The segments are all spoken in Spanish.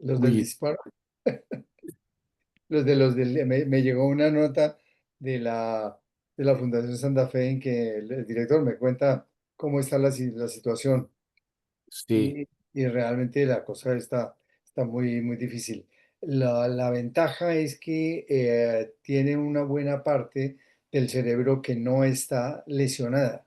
los del Uy, disparo, me llegó una nota de la Fundación Santa Fe en que el director me cuenta cómo está la situación sí, y, y realmente la cosa está muy, muy difícil. La ventaja es que tiene una buena parte del cerebro que no está lesionada.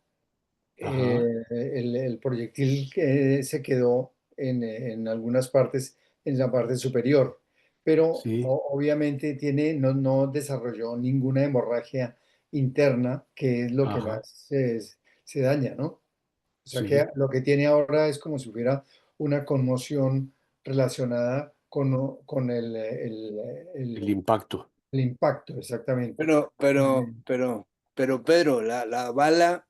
ajá, El proyectil que se quedó en algunas partes, en la parte superior, pero sí, obviamente no desarrolló ninguna hemorragia interna, que es lo que ajá, más se daña, ¿no? O sea que sí, lo que tiene ahora es como si hubiera una conmoción relacionada con el impacto. el impacto, exactamente. Pero, pero, pero, pero Pedro, la bala,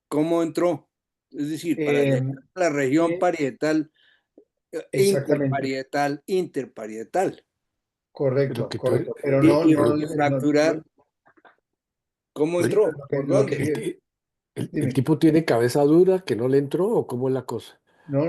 ¿cómo entró? Es decir, para Eh, llegar a la región eh, parietal, exactamente. interparietal, Pero que tú, Correcto, pero pero, y fracturar, ¿cómo pero, entró? ¿Por lo dónde? que, el dime. tipo tiene cabeza dura que no le entró o cómo es la cosa. No,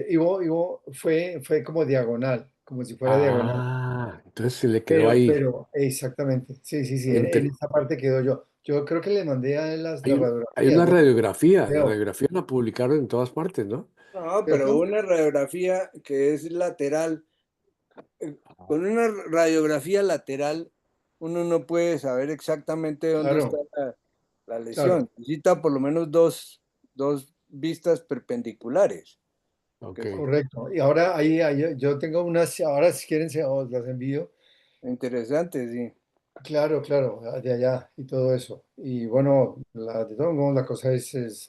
Ivo fue como diagonal, como si fuera diagonal. Entonces se le quedó ahí. Exactamente, sí, en Entre, esa parte quedó yo. Yo creo que le mandé a él hay, la hay radiografía, una porque radiografía, la veo, radiografía la publicaron en todas partes, ¿no? No, pero ¿cierto? una radiografía que es lateral, con una radiografía lateral, uno no puede saber exactamente dónde está Claro, la claro, lesión. Necesita por lo menos dos vistas perpendiculares. Ok, Que son correcto. Y ahora yo tengo unas, ahora si quieren os las envío. interesantes, sí. Claro, de allá y todo eso. Y bueno, de todos modos la cosa es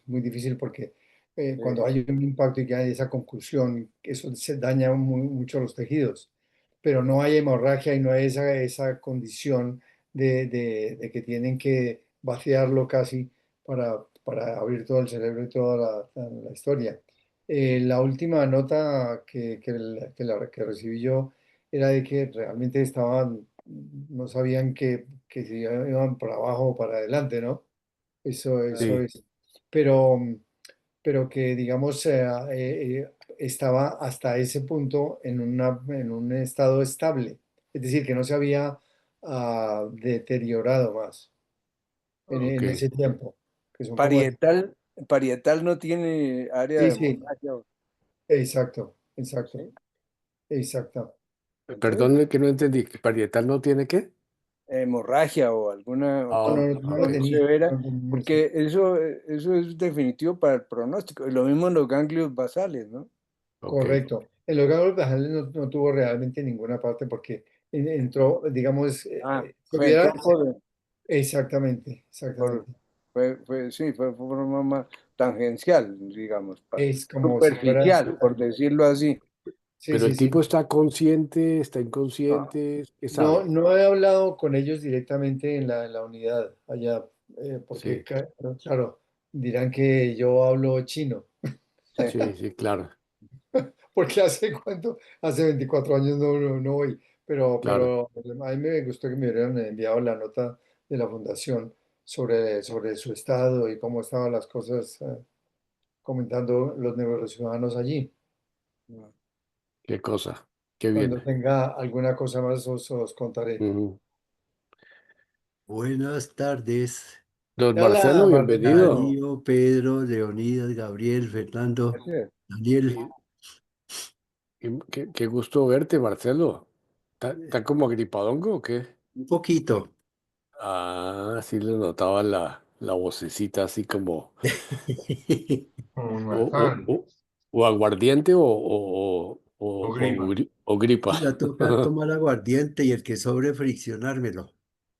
muy difícil porque cuando hay un impacto y que hay esa concusión, eso se daña mucho los tejidos, pero no hay hemorragia y no hay esa condición de que tienen que vaciarlo casi para abrir todo el cerebro y toda la historia. La última nota que recibí yo era de que realmente no sabían que si iban para abajo o para adelante, ¿no? Eso sí, es. Pero, pero que, digamos, estaba hasta ese punto en un estado estable. Es decir, que no se había deteriorado más ok. en ese tiempo, que son como... Parietal, parietal no tiene área de Sí, hemorragia, exacto, ¿sí? exacto. Entonces, Perdón que no entendí, ¿que parietal no tiene qué? hemorragia o alguna Ah, No ok, lo condición tenía. severa, No lo tenía eso. porque eso es definitivo para el pronóstico. Y lo mismo en los ganglios basales, ¿no? ok. Correcto. En los Gabriel Bajal no tuvo realmente ninguna parte porque entró, digamos, Ah, si entró hubiera, por, exactamente. sí, fue por forma más tangencial, digamos, Es como si fuera, superficial, por decirlo así. Pero el sí. tipo está consciente, está No, inconsciente, ¿qué sabe? No he hablado con ellos directamente en la unidad allá, porque, Sí, claro, dirán que yo hablo chino, sí, sí, claro, porque hace 24 años no voy, claro. pero a mí me gustó que me hubieran enviado la nota de la fundación sobre su estado y cómo estaban las cosas, comentando los neurociudadanos allí. Qué cosa, qué bien. Cuando tenga alguna cosa más os contaré. Ujú. Buenas tardes, Don Hola, Marcelo, Marcelino. bienvenido. Darío, Pedro, Leonidas, Gabriel, Fernando, así es. Daniel. Y, qué gusto verte, Marcelo. ¿Está como agripadongo o qué? Un poquito. Sí le notaba la vocecita así como, Como un o, huracán. o aguardiente O gripa. o gripa. Y va a tocar tomar aguardiente y el que sobre friccionármelo.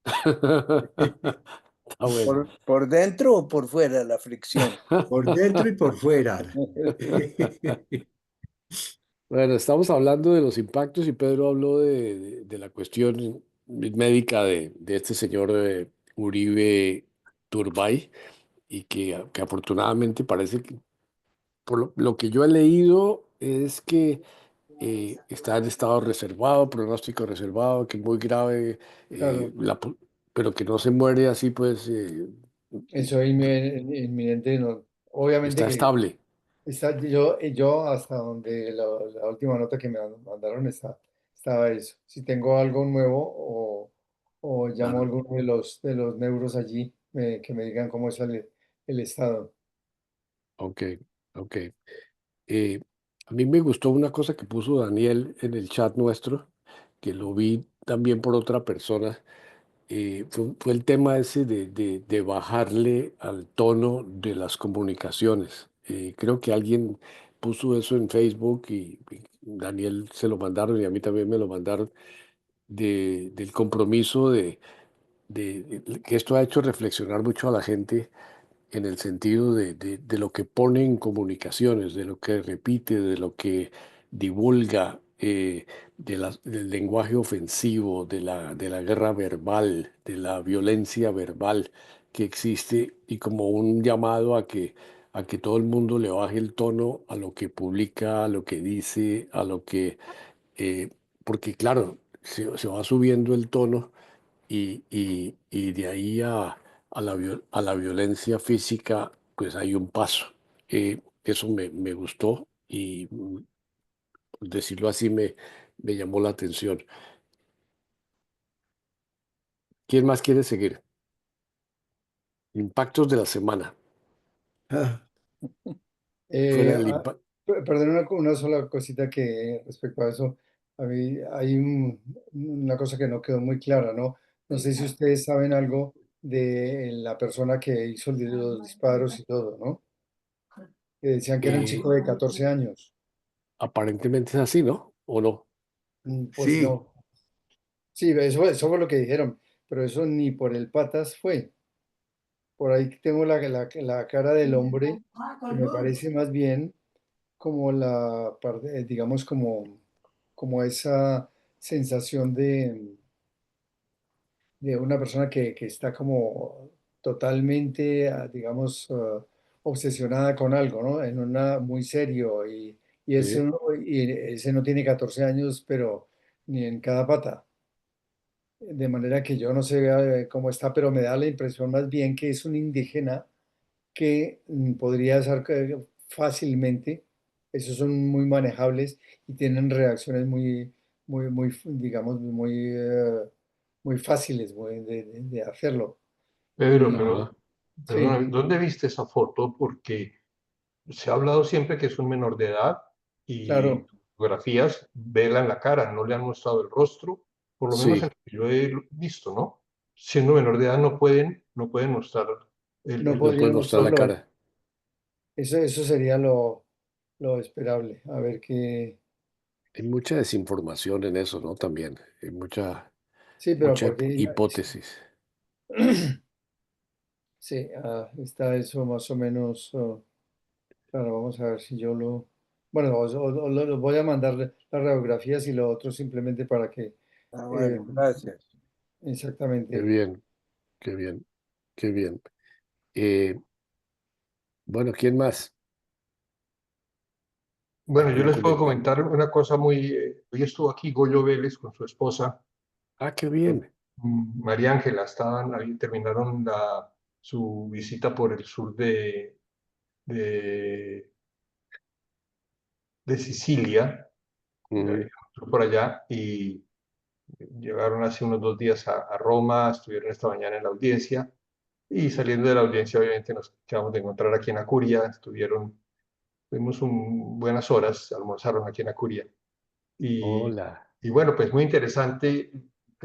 Está bueno. Por dentro o por fuera la fricción. Por dentro y por fuera. Bueno, estamos hablando de los impactos y Pedro habló de la cuestión médica de este señor Uribe Turbay y que afortunadamente parece que, por lo que yo he leído, es que está en estado reservado, pronóstico reservado, que es muy grave, Claro, pero que no se muere así, pues eso es inminente, no. Obviamente está que estable. yo hasta donde la última nota que me mandaron estaba eso. Si tengo algo nuevo o llamo a Claro. alguno de los neuros allí, que me digan cómo es el estado. Ok, ok. Eh, a mí me gustó una cosa que puso Daniel en el chat nuestro, que lo vi también por otra persona. Fue el tema ese de bajarle al tono de las comunicaciones. Creo que alguien puso eso en Facebook y Daniel se lo mandaron y a mí también me lo mandaron, del compromiso que esto ha hecho reflexionar mucho a la gente en el sentido de lo que pone en comunicaciones, de lo que repite, de lo que divulga, del lenguaje ofensivo, de la guerra verbal, de la violencia verbal que existe y como un llamado a que todo el mundo le baje el tono a lo que publica, a lo que dice, a lo que... eh, porque claro, se va subiendo el tono y de ahí a la violencia física, pues hay un paso. Eso me gustó y por decirlo así me llamó la atención. ¿Quién más quiere seguir? Impactos de la semana. Ah, Fuera Eh, del ah, impacto. Perdón, una sola cosita que respecto a eso, a mí hay una cosa que no quedó muy clara, ¿no? No sé si ustedes saben algo de la persona que hizo los disparos y todo, ¿no? Que decían que era un chico de 14 años. Aparentemente es así, ¿no? ¿O no? Pues sí, no. Sí, eso fue lo que dijeron, pero eso ni por el patas fue. Por ahí tengo la cara del hombre que me parece más bien como la parte, digamos, como esa sensación de una persona que está como totalmente, digamos, obsesionada con algo, ¿no? En una muy serio Sí. y ese no tiene 14 años, pero ni en cada pata. De manera que yo no sé cómo está, pero me da la impresión más bien que es un indígena que podría ser fácilmente, esos son muy manejables y tienen reacciones digamos, muy fáciles de hacerlo. Pedro, Y pero Ajá. sí, perdóname, ¿dónde viste esa foto? Porque se ha hablado siempre que es un menor de edad y claro, fotografías velan la cara, no le han mostrado el rostro, por lo menos en Sí, lo que yo he visto, ¿no? Siendo menor de edad no pueden mostrar no no puede podrían mostrar la mostrarlo. cara. Eso sería lo esperable. A ver qué. Hay mucha desinformación en eso, ¿no? También. Hay Sí, pero mucha porque hipótesis. sí, está eso más o menos. Claro, vamos a ver si yo lo... Bueno, lo voy a mandar las radiografías y lo otro simplemente para que... Ah, eh, bueno, gracias. Qué exactamente. bien, qué bien, qué bien. Eh, bueno, ¿quién más Bueno, yo quiere les puedo comentar? comentar una cosa muy... hoy estuvo aquí Goyo Vélez con su esposa, Ah, qué bien. María Ángela, estaban ahí, terminaron su visita por el sur de, de Sicilia, Ujú. por allá, y llegaron hace unos 2 días a Roma, estuvieron esta mañana en la audiencia, y saliendo de la audiencia, obviamente, nos quedamos de encontrar aquí en Acuria, tuvimos buenas horas, almorzaron aquí en Acuria, y, Hola. y bueno, pues muy interesante,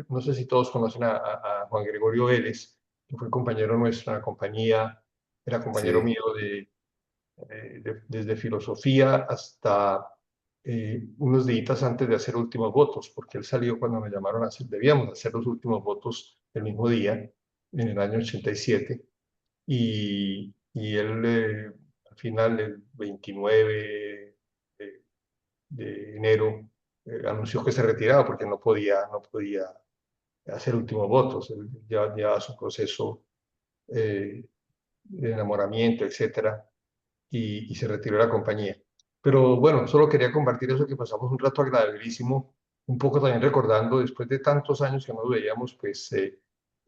no sé si todos conocen a Juan Gregorio Vélez, que fue compañero nuestro en la compañía, era compañero Sí, mío desde filosofía hasta unos días antes de hacer últimos votos, porque él salió cuando me llamaron a hacer, debíamos hacer los últimos votos el mismo día, en el año 87, y él al final, el 29 de, de enero, anunció que se retiraba porque no podía hacer últimos votos, él ya llevaba su proceso eh, de enamoramiento, etcétera, y se retiró de la compañía. Pero bueno, solo quería compartir eso, que pasamos un rato agradabilísimo, un poco también recordando, después de tantos años que no veíamos, pues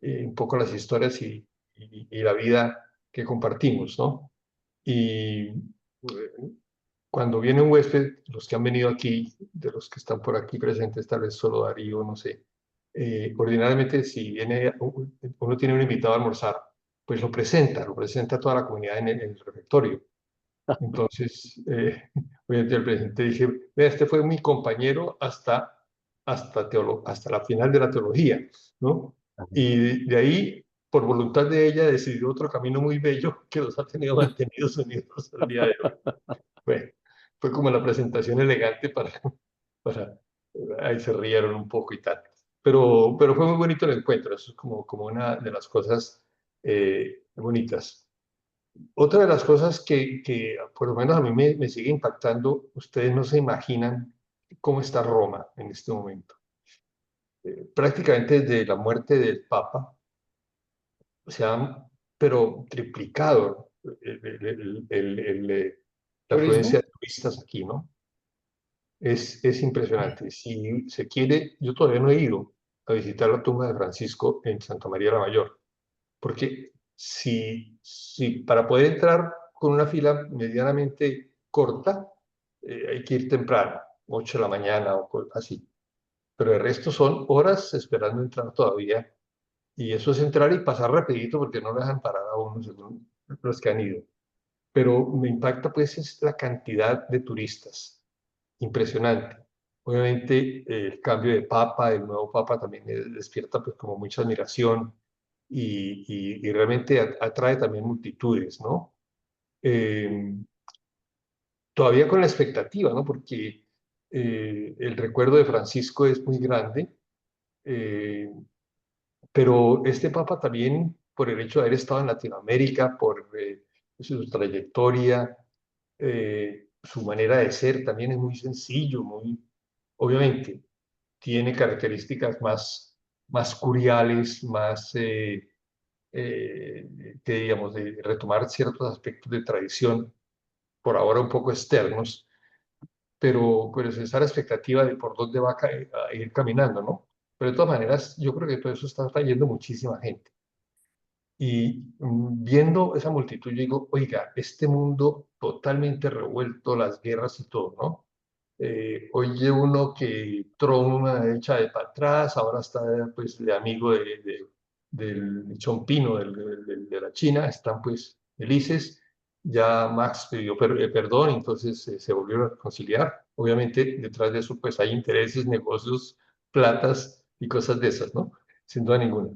un poco las historias y la vida que compartimos, ¿no? Y cuando viene un huésped, los que han venido aquí, de los que están por aquí presentes, tal vez solo Darío, no sé, ordinariamente si viene, uno tiene un invitado a almorzar, pues lo presenta a toda la comunidad en el refectorio. Entonces, obviamente el presidente dije, vea, este fue mi compañero hasta la final de la teología, ¿no? Y de ahí, por voluntad de ella, decidió otro camino muy bello que los ha tenido mantenidos unidos al día de hoy. Bueno, fue como la presentación elegante para ahí se rieron un poco y tal. Pero fue muy bonito el encuentro, eso es como una de las cosas bonitas. Otra de las cosas que por lo menos a mí me sigue impactando, ustedes no se imaginan cómo está Roma en este momento. Prácticamente desde la muerte del Papa se han, pero triplicado la afluencia ¿Turismo? de turistas aquí, ¿no? Es impresionante. Si se quiere, yo todavía no he ido a visitar la tumba de Francisco en Santa María la Mayor, porque si para poder entrar con una fila medianamente corta, hay que ir temprano, 8 de la mañana o así. Pero el resto son horas esperando entrar todavía. Y eso es entrar y pasar rapidito porque no dejan parar a uno según los que han ido. Pero me impacta pues es la cantidad de turistas. Impresionante. Obviamente el cambio de papa, el nuevo papa también despierta pues como mucha admiración y realmente atrae también multitudes, ¿no? Eh, Todavía con la expectativa, ¿no? Porque el recuerdo de Francisco es muy grande, eh, pero este papa también, por el hecho de haber estado en Latinoamérica, por su trayectoria, su manera de ser también es muy sencillo, muy, obviamente, tiene características más curiales, más, que digamos, de retomar ciertos aspectos de tradición, por ahora un poco externos, pero pues está la expectativa de por dónde va a ir caminando, ¿no? Pero de todas maneras, yo creo que todo eso está trayendo muchísima gente. Y viendo esa multitud, yo digo, oiga, este mundo totalmente revuelto, las guerras y todo, ¿no? Oye uno que Trump echa de para atrás, ahora está pues de amigo del chompino de la China, están pues felices, ya Max pidió perdón, entonces se volvieron a reconciliar. Obviamente detrás de eso pues hay intereses, negocios, platas y cosas de esas, ¿no? Sin duda ninguna.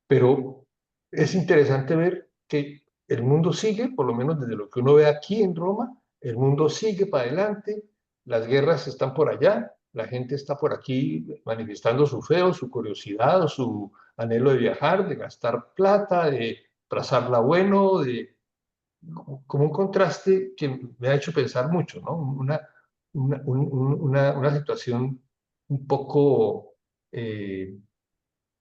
Pero es interesante ver que el mundo sigue, por lo menos desde lo que uno ve aquí en Roma, el mundo sigue para adelante, las guerras están por allá, la gente está por aquí manifestando su fe o su curiosidad o su anhelo de viajar, de gastar plata, de trazarla bueno, como un contraste que me ha hecho pensar mucho, ¿no? Una situación un poco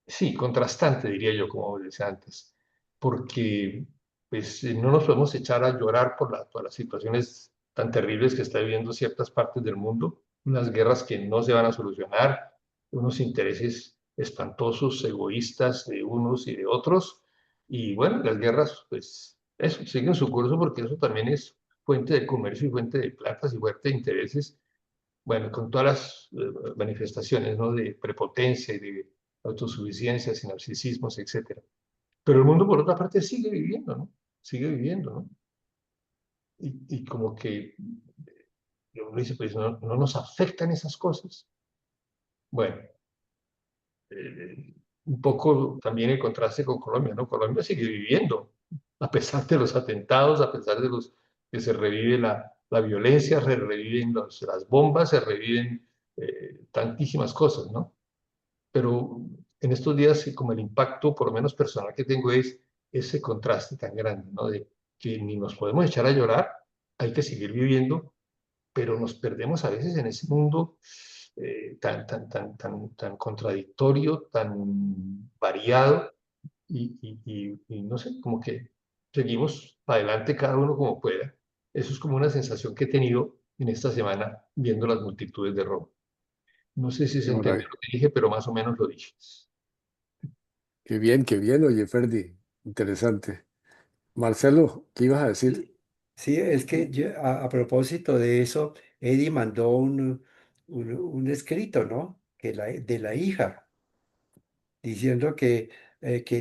sí, contrastante, diría yo, como decía antes, porque pues, no nos podemos echar a llorar por todas las situaciones tan terribles que está viviendo ciertas partes del mundo, unas guerras que no se van a solucionar, unos intereses espantosos, egoístas de unos y de otros, y bueno, las guerras, pues eso, siguen su curso porque eso también es fuente de comercio y fuente de platas y fuente de intereses bueno, con todas las manifestaciones, ¿no? De prepotencia y de autosuficiencia, narcisismos, etcétera. Pero el mundo, por otra parte, sigue viviendo, ¿no? Sigue viviendo, ¿no? Y como que uno dice, pues no nos afectan esas cosas. Bueno, un poco también el contraste con Colombia, ¿no? Colombia sigue viviendo, a pesar de los atentados, a pesar de los que se revive la violencia, se reviven las bombas, se reviven tantísimas cosas, ¿no? Pero en estos días, como el impacto, por lo menos personal que tengo, es ese contraste tan grande, ¿no? De que ni nos podemos echar a llorar, hay que seguir viviendo, pero nos perdemos a veces en ese mundo tan contradictorio, tan variado, y no sé, como que seguimos para adelante cada uno como pueda. Eso es como una sensación que he tenido en esta semana viendo las multitudes de Roma. No sé si se entendió lo que dije, pero más o menos lo dije. Qué bien, oye, Ferdi, interesante. Marcelo, ¿qué ibas a decir? Sí, es que a propósito de eso, Eddie mandó un escrito, ¿no? De la hija, diciendo que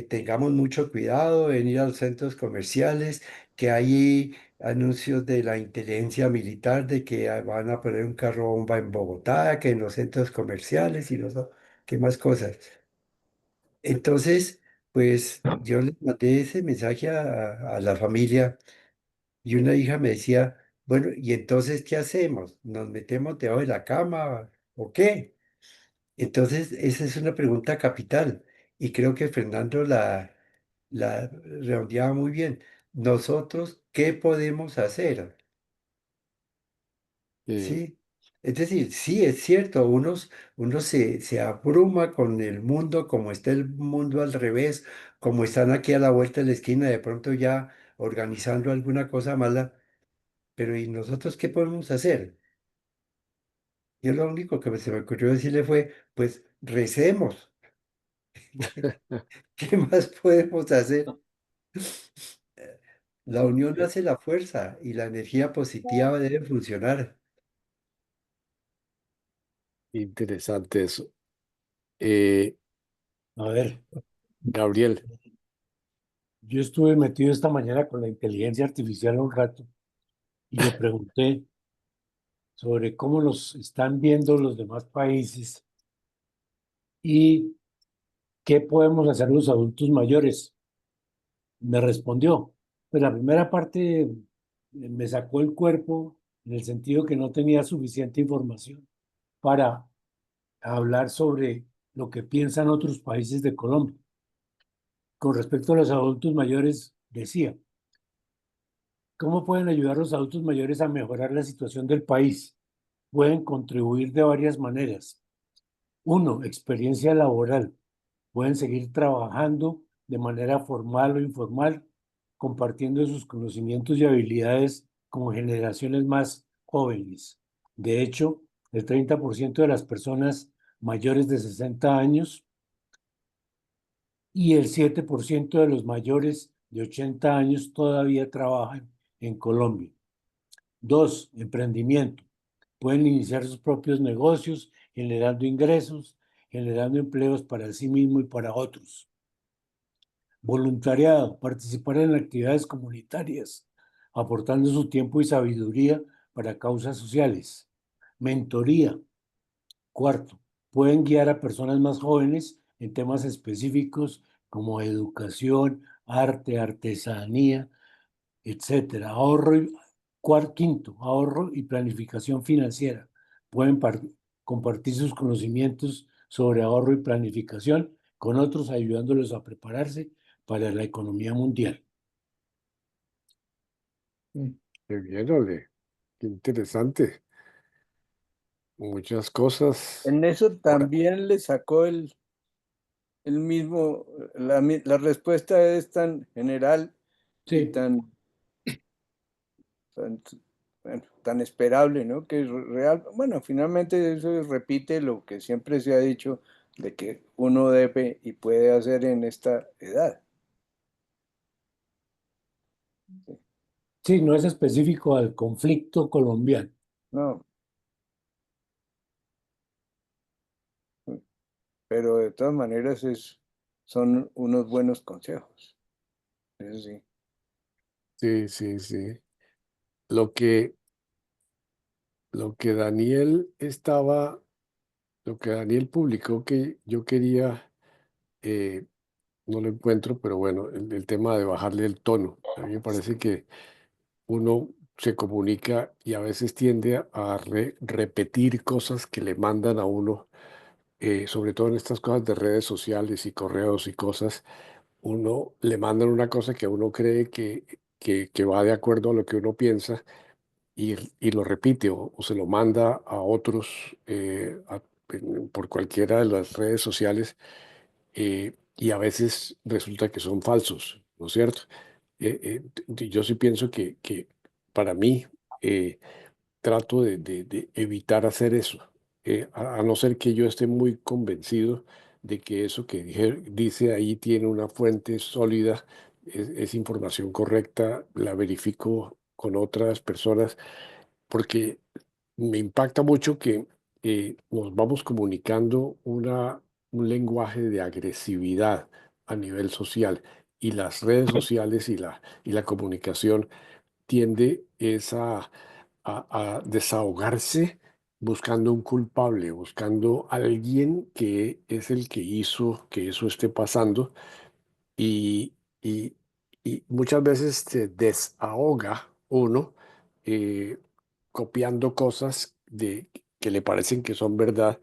tengamos mucho cuidado en ir a los centros comerciales, que hay anuncios de la inteligencia militar de que van a poner un carro bomba en Bogotá, que en los centros comerciales y no sé qué más cosas. Entonces, pues yo le mandé ese mensaje a la familia. Y una hija me decía, bueno, ¿y entonces qué hacemos? ¿Nos metemos debajo de la cama o qué? Entonces, esa es una pregunta capital y creo que Fernando la redondeaba muy bien. Nosotros, ¿qué podemos hacer? Eh, ¿Sí? Es decir, sí, es cierto, uno se abruma con el mundo, como está el mundo al revés, como están aquí a la vuelta de la esquina, de pronto ya organizando alguna cosa mala. Pero ¿y nosotros qué podemos hacer? Yo lo único que se me ocurrió decirle fue, pues recemos. ¿Qué más podemos hacer? La unión hace la fuerza y la energía positiva debe funcionar. Interesante eso. Eh, A ver, Gabriel, yo estuve metido esta mañana con la inteligencia artificial un rato y le pregunté sobre cómo los están viendo los demás países y qué podemos hacer los adultos mayores. Me respondió, pues la primera parte me sacó el cuerpo en el sentido que no tenía suficiente información para hablar sobre lo que piensan otros países de Colombia. Con respecto a los adultos mayores, decía, ¿cómo pueden ayudar los adultos mayores a mejorar la situación del país? Pueden contribuir de varias maneras. Uno, experiencia laboral. Pueden seguir trabajando de manera formal o informal, compartiendo sus conocimientos y habilidades con generaciones más jóvenes. De hecho, el 30% de las personas mayores de 60 años y el 7% de los mayores de 80 años todavía trabajan en Colombia. Dos, emprendimiento. Pueden iniciar sus propios negocios, generando ingresos, generando empleos para sí mismo y para otros. Voluntariado, participar en actividades comunitarias, aportando su tiempo y sabiduría para causas sociales. Mentoría. Cuarto, pueden guiar a personas más jóvenes en temas específicos como educación, arte, artesanía, etcétera. Quinto, ahorro y planificación financiera. Pueden compartir sus conocimientos sobre ahorro y planificación con otros, ayudándolos a prepararse para la economía mundial. Mm. qué bien, ole, qué interesante. Muchas cosas. En eso Ahora, también le sacó el mismo, la respuesta es tan general y Sí, tan, bueno, tan esperable, ¿no? Que es real. Bueno, finalmente eso repite lo que siempre se ha dicho de que uno debe y puede hacer en esta edad. sí, no es específico al conflicto colombiano. No, pero de todas maneras son unos buenos consejos. Eso sí. sí, sí, sí. Lo que, lo que Daniel estaba, lo que Daniel publicó que yo quería, eh, no lo encuentro, pero bueno, el tema de bajarle el tono. A mí me parece que uno se comunica y a veces tiende a repetir cosas que le mandan a uno, sobre todo en estas cosas de redes sociales y correos y cosas. Uno le mandan una cosa que uno cree que va de acuerdo a lo que uno piensa y lo repite o se lo manda a otros, por cualquiera de las redes sociales, y a veces resulta que son falsos, ¿no es cierto? Yo sí pienso que para mí, trato de evitar hacer eso, a no ser que yo esté muy convencido de que eso que dice ahí tiene una fuente sólida, es información correcta, la verifico con otras personas, porque me impacta mucho que nos vamos comunicando un lenguaje de agresividad a nivel social y las redes sociales y la comunicación tiende es a desahogarse buscando un culpable, buscando alguien que es el que hizo que eso esté pasando y, y, y muchas veces se desahoga uno eh, copiando cosas que le parecen que son verdad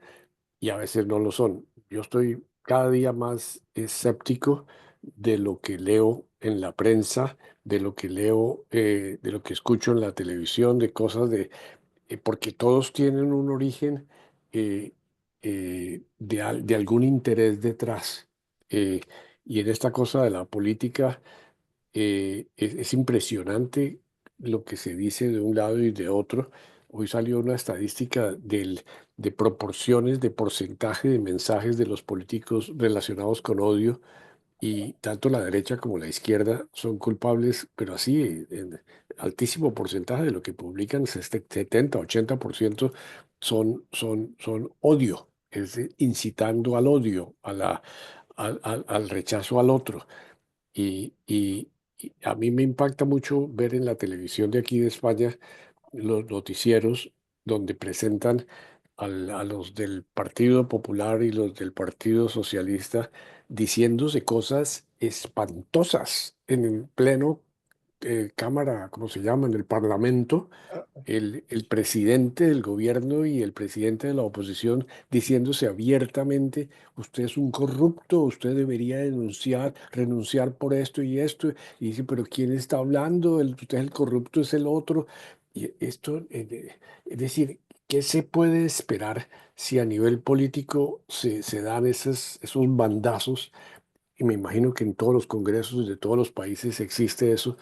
y a veces no lo son. Yo estoy cada día más escéptico de lo que leo en la prensa, de lo que leo, de lo que escucho en la televisión, de cosas porque todos tienen un origen de algún interés detrás. Eh, y en esta cosa de la política es impresionante lo que se dice de un lado y de otro. Hoy salió una estadística de proporciones, de porcentaje de mensajes de los políticos relacionados con odio y tanto la derecha como la izquierda son culpables, pero así, en altísimo porcentaje de lo que publican, 70-80% son odio, es decir, incitando al odio, al rechazo al otro. Y a mí me impacta mucho ver en la televisión de aquí de España los noticieros donde presentan a los del Partido Popular y los del Partido Socialista diciéndose cosas espantosas en el pleno Cámara, ¿cómo se llama? En el Parlamento, el presidente del gobierno y el presidente de la oposición diciéndose abiertamente, usted es un corrupto, usted debería denunciar, renunciar por esto y esto. Y dice, pero ¿quién está hablando? Usted es el corrupto, es el otro. Y esto, es decir, ¿qué se puede esperar si a nivel político se dan esos bandazos? Y me imagino que en todos los congresos de todos los países existe eso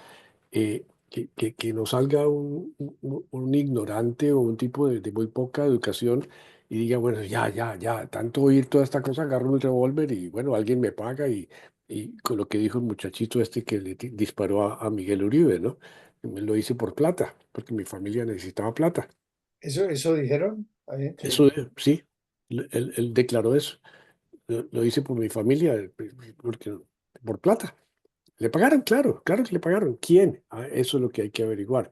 que no salga un ignorante o un tipo de muy poca educación y diga, bueno, ya, tanto oír toda esta cosa, agarro un revólver y bueno, alguien me paga y con lo que dijo el muchachito este que le disparó a Miguel Uribe, ¿no? Lo hice por plata, porque mi familia necesitaba plata. Eso dijeron. Sí, Eso, sí, él declaró eso. Lo hice por mi familia, porque, por plata. Le pagaron, claro, claro que le pagaron. ¿Quién? Eso es lo que hay que averiguar.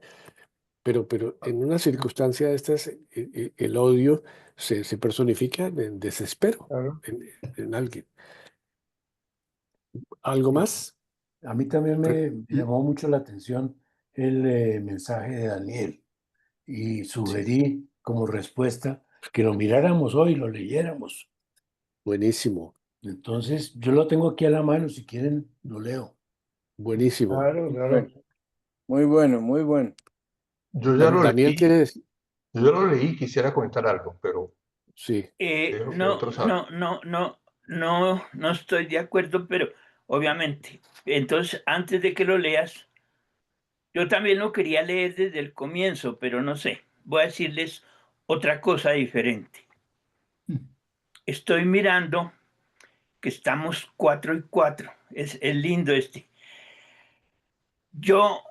Pero en una circunstancia de estas, el odio se personifica en desespero claro. en alguien. ¿Algo más? A mí también Re- me llamó mucho la atención el mensaje de Daniel y Sí. sugerí como respuesta que lo miráramos hoy, lo leyéramos. Buenísimo, Entonces, yo lo tengo aquí a la mano, si quieren, lo leo. buenísimo. Claro, Bueno, claro. muy bueno, muy bueno. Yo ya lo Daniel, leí, ¿quieres? yo ya lo leí, quisiera comentar algo, pero Sí, dejo que No, otros hablen. no, no, no, no estoy de acuerdo, pero obviamente. Entonces, antes de que lo leas, yo también lo quería leer desde el comienzo, pero no sé. Voy a decirles otra cosa diferente. Estoy mirando que estamos 4-4. Es lindo este. Yo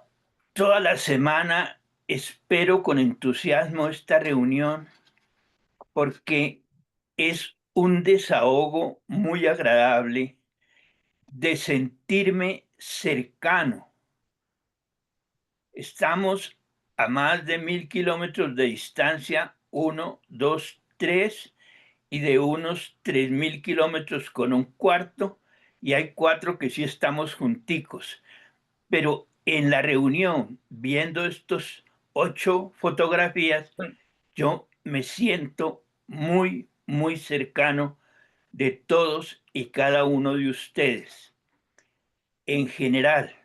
toda la semana espero con entusiasmo esta reunión porque es un desahogo muy agradable de sentirme cercano. Estamos a más de 1.000 kilómetros de distancia, uno, dos, tres, y de unos 3.000 kilómetros con un cuarto, y hay cuatro que sí estamos junticos. Pero en la reunión, viendo estos 8 fotografías, yo me siento muy, muy cercano de todos y cada uno de ustedes. En general,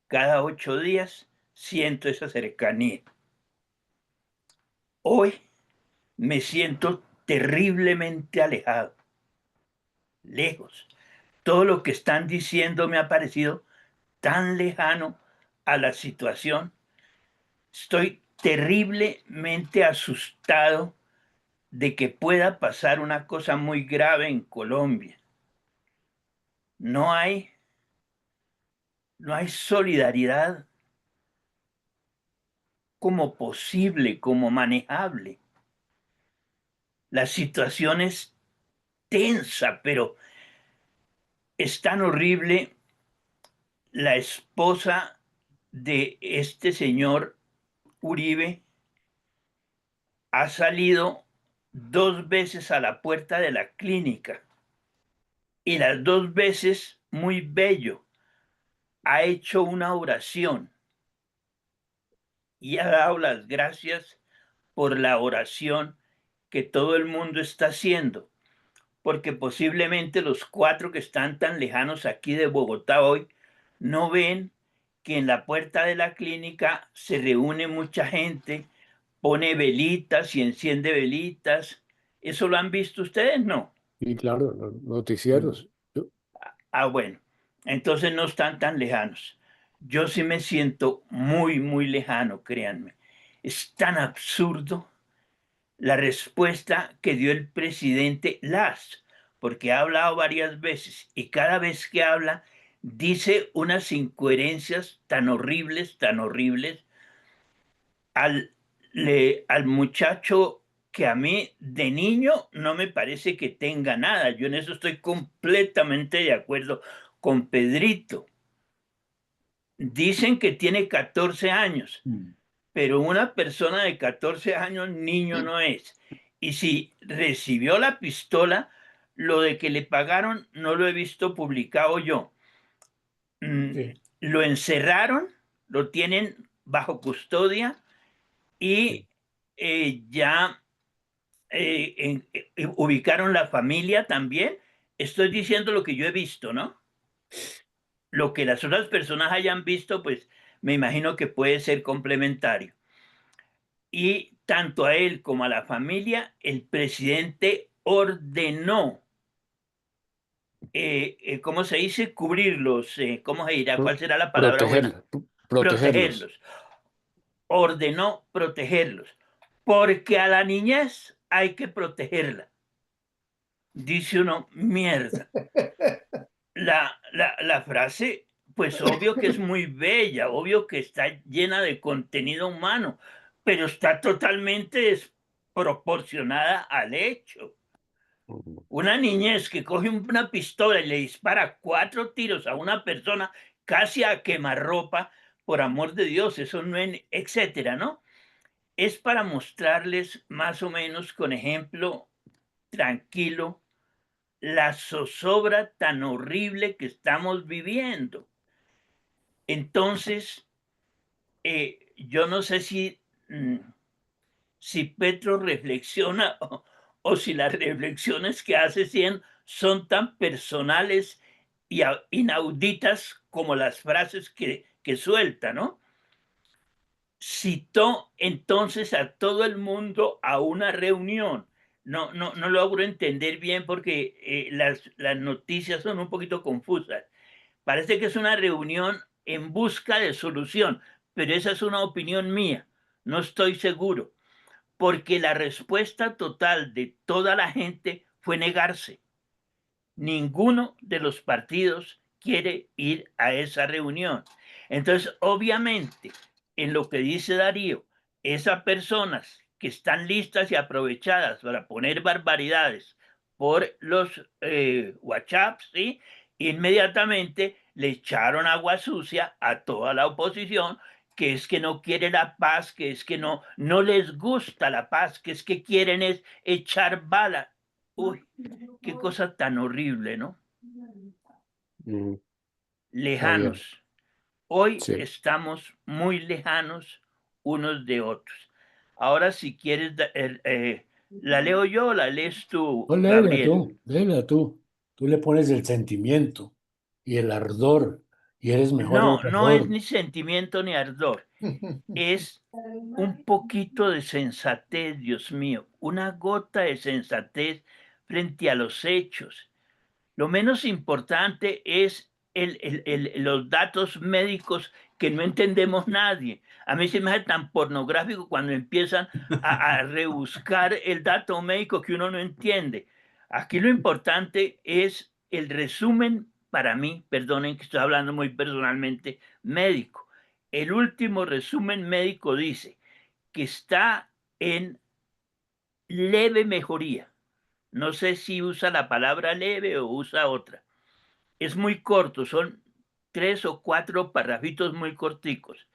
cada 8 días siento esa cercanía. Hoy me siento terriblemente alejado, lejos. Todo lo que están diciendo me ha parecido tan lejano a la situación. Estoy terriblemente asustado de que pueda pasar una cosa muy grave en Colombia. No hay, no hay solidaridad como posible, como manejable. La situación es tensa, pero es tan horrible. La esposa de este señor Uribe ha salido 2 veces a la puerta de la clínica y las 2 veces, muy bello, ha hecho una oración y ha dado las gracias por la oración que todo el mundo está haciendo, porque posiblemente los 4 que están tan lejanos aquí de Bogotá hoy no ven que en la puerta de la clínica se reúne mucha gente, pone velitas y enciende velitas. ¿Eso lo han visto ustedes? No. Y claro, noticieros. Ah, bueno, entonces no están tan lejanos. Yo sí me siento muy, muy lejano, créanme. Es tan absurdo la respuesta que dio el presidente Las, porque ha hablado varias veces y cada vez que habla dice unas incoherencias tan horribles al muchacho que a mí de niño no me parece que tenga nada. Yo en eso estoy completamente de acuerdo con Pedrito. Dicen que tiene 14 años, pero una persona de 14 años niño no es. Y si recibió la pistola, lo de que le pagaron no lo he visto publicado yo. Sí, Lo encerraron, lo tienen bajo custodia y sí. ya ubicaron la familia también. Estoy diciendo lo que yo he visto, ¿no? Lo que las otras personas hayan visto, pues me imagino que puede ser complementario. Y tanto a él como a la familia, el presidente ordenó, ¿cómo se dice? Cubrirlos, ¿cómo se dirá? ¿Cuál será la palabra buena? Protegerlos. Protegerlos. Ordenó protegerlos, porque a la niñez hay que protegerla. Dice uno, mierda. La frase, pues obvio que es muy bella, obvio que está llena de contenido humano, pero está totalmente desproporcionada al hecho. Una niñez que coge una pistola y le dispara 4 tiros a una persona casi a quemarropa, por amor de Dios, eso no es, etcétera, ¿no? Es para mostrarles más o menos con ejemplo tranquilo la zozobra tan horrible que estamos viviendo. Entonces, yo no sé si Petro reflexiona o si las reflexiones que hace son tan personales y inauditas como las frases que suelta, ¿no? Citó entonces a todo el mundo a una reunión. No logro entender bien porque las noticias son un poquito confusas. Parece que es una reunión en busca de solución, pero esa es una opinión mía. No estoy seguro, porque la respuesta total de toda la gente fue negarse. Ninguno de los partidos quiere ir a esa reunión. Entonces, obviamente, en lo que dice Darío, esas personas que están listas y aprovechadas para poner barbaridades por los WhatsApp, ¿sí? Inmediatamente le echaron agua sucia a toda la oposición, que es que no quiere la paz, que es que no les gusta la paz, que es que quieren es echar bala. Uy, qué cosa tan horrible, ¿no? Mm, Javier, Lejanos. Hoy sí. estamos muy lejanos unos de otros. Ahora, si quieres, ¿la leo yo o la lees tú, No, léela Gabriel? tú, léela tú. Tú le pones el sentimiento y el ardor y eres mejor No es orador. ni sentimiento ni ardor. Es un poquito de sensatez, Dios mío, una gota de sensatez frente a los hechos. Lo menos importante es los datos médicos que no entendemos nadie. A mí se me hace tan pornográfico cuando empiezan a rebuscar el dato médico que uno no entiende. Aquí lo importante es el resumen para mí, perdonen que estoy hablando muy personalmente, médico. El último resumen médico dice, que está en leve mejoría. No sé si usa la palabra leve o usa otra. Es muy corto, son 3 o 4 parrafitos muy corticos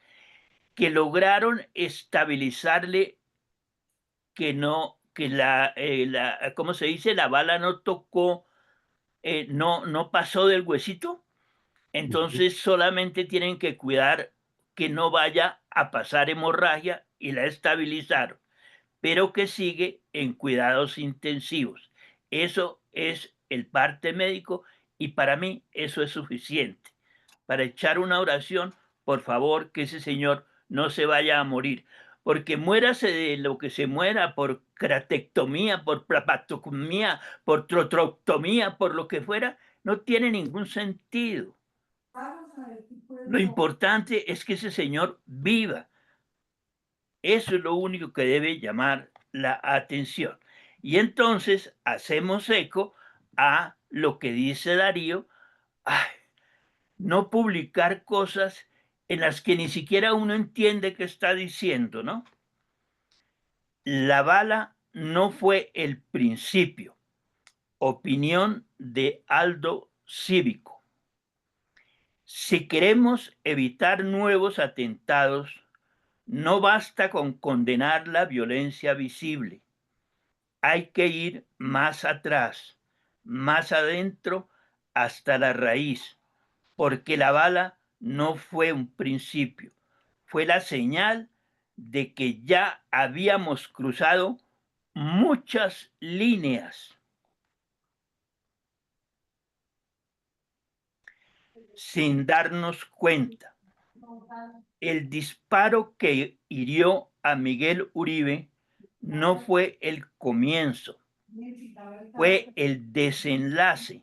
que lograron estabilizarle que no, que ¿cómo se dice? La bala no tocó, no pasó del huesito. Entonces solamente tienen que cuidar que no vaya a pasar hemorragia y la estabilizaron, pero que sigue en cuidados intensivos. Eso es el parte médico y para mí eso es suficiente. Para echar una oración, por favor, que ese señor no se vaya a morir, porque muérase de lo que se muera, por cratectomía, por plapactomía, por trotroctomía, por lo que fuera, no tiene ningún sentido. Lo importante es que ese señor viva. Eso es lo único que debe llamar la atención. Y entonces hacemos eco a lo que dice Darío, ay, no publicar cosas en las que ni siquiera uno entiende qué está diciendo, ¿no? La bala no fue el principio. Opinión de Aldo Cívico. Si queremos evitar nuevos atentados, no basta con condenar la violencia visible. Hay que ir más atrás, más adentro, hasta la raíz, porque la bala no fue un principio, fue la señal de que ya habíamos cruzado muchas líneas sin darnos cuenta. El disparo que hirió a Miguel Uribe no fue el comienzo, fue el desenlace.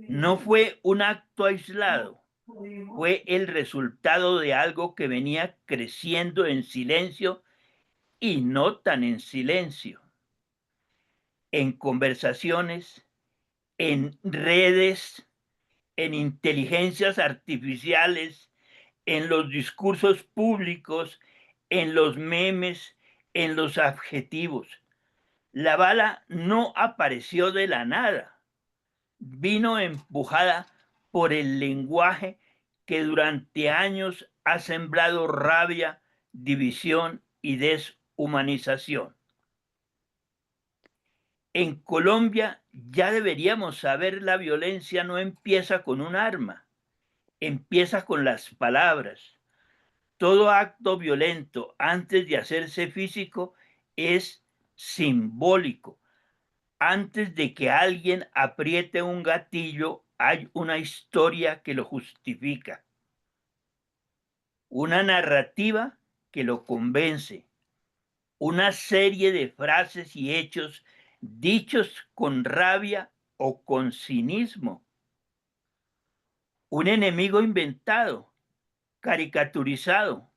No fue un acto aislado, fue el resultado de algo que venía creciendo en silencio y no tan en silencio, en conversaciones, en redes, en inteligencias artificiales, en los discursos públicos, en los memes, en los adjetivos. La bala no apareció de la nada, vino empujada por el lenguaje que durante años ha sembrado rabia, división y deshumanización. En Colombia ya deberíamos saber la violencia no empieza con un arma, empieza con las palabras. Todo acto violento antes de hacerse físico es simbólico. Antes de que alguien apriete un gatillo, hay una historia que lo justifica, una narrativa que lo convence, una serie de frases y hechos dichos con rabia o con cinismo, un enemigo inventado, caricaturizado,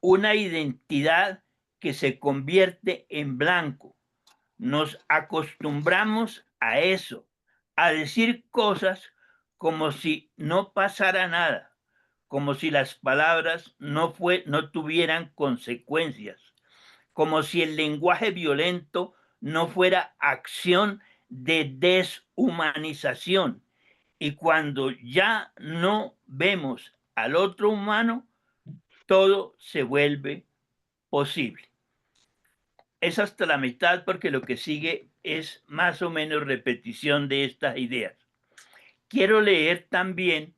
una identidad que se convierte en blanco. Nos acostumbramos a eso, a decir cosas como si no pasara nada, como si las palabras no tuvieran consecuencias, como si el lenguaje violento no fuera acción de deshumanización. Y cuando ya no vemos al otro humano, todo se vuelve posible. Es hasta la mitad porque lo que sigue es más o menos repetición de estas ideas. Quiero leer también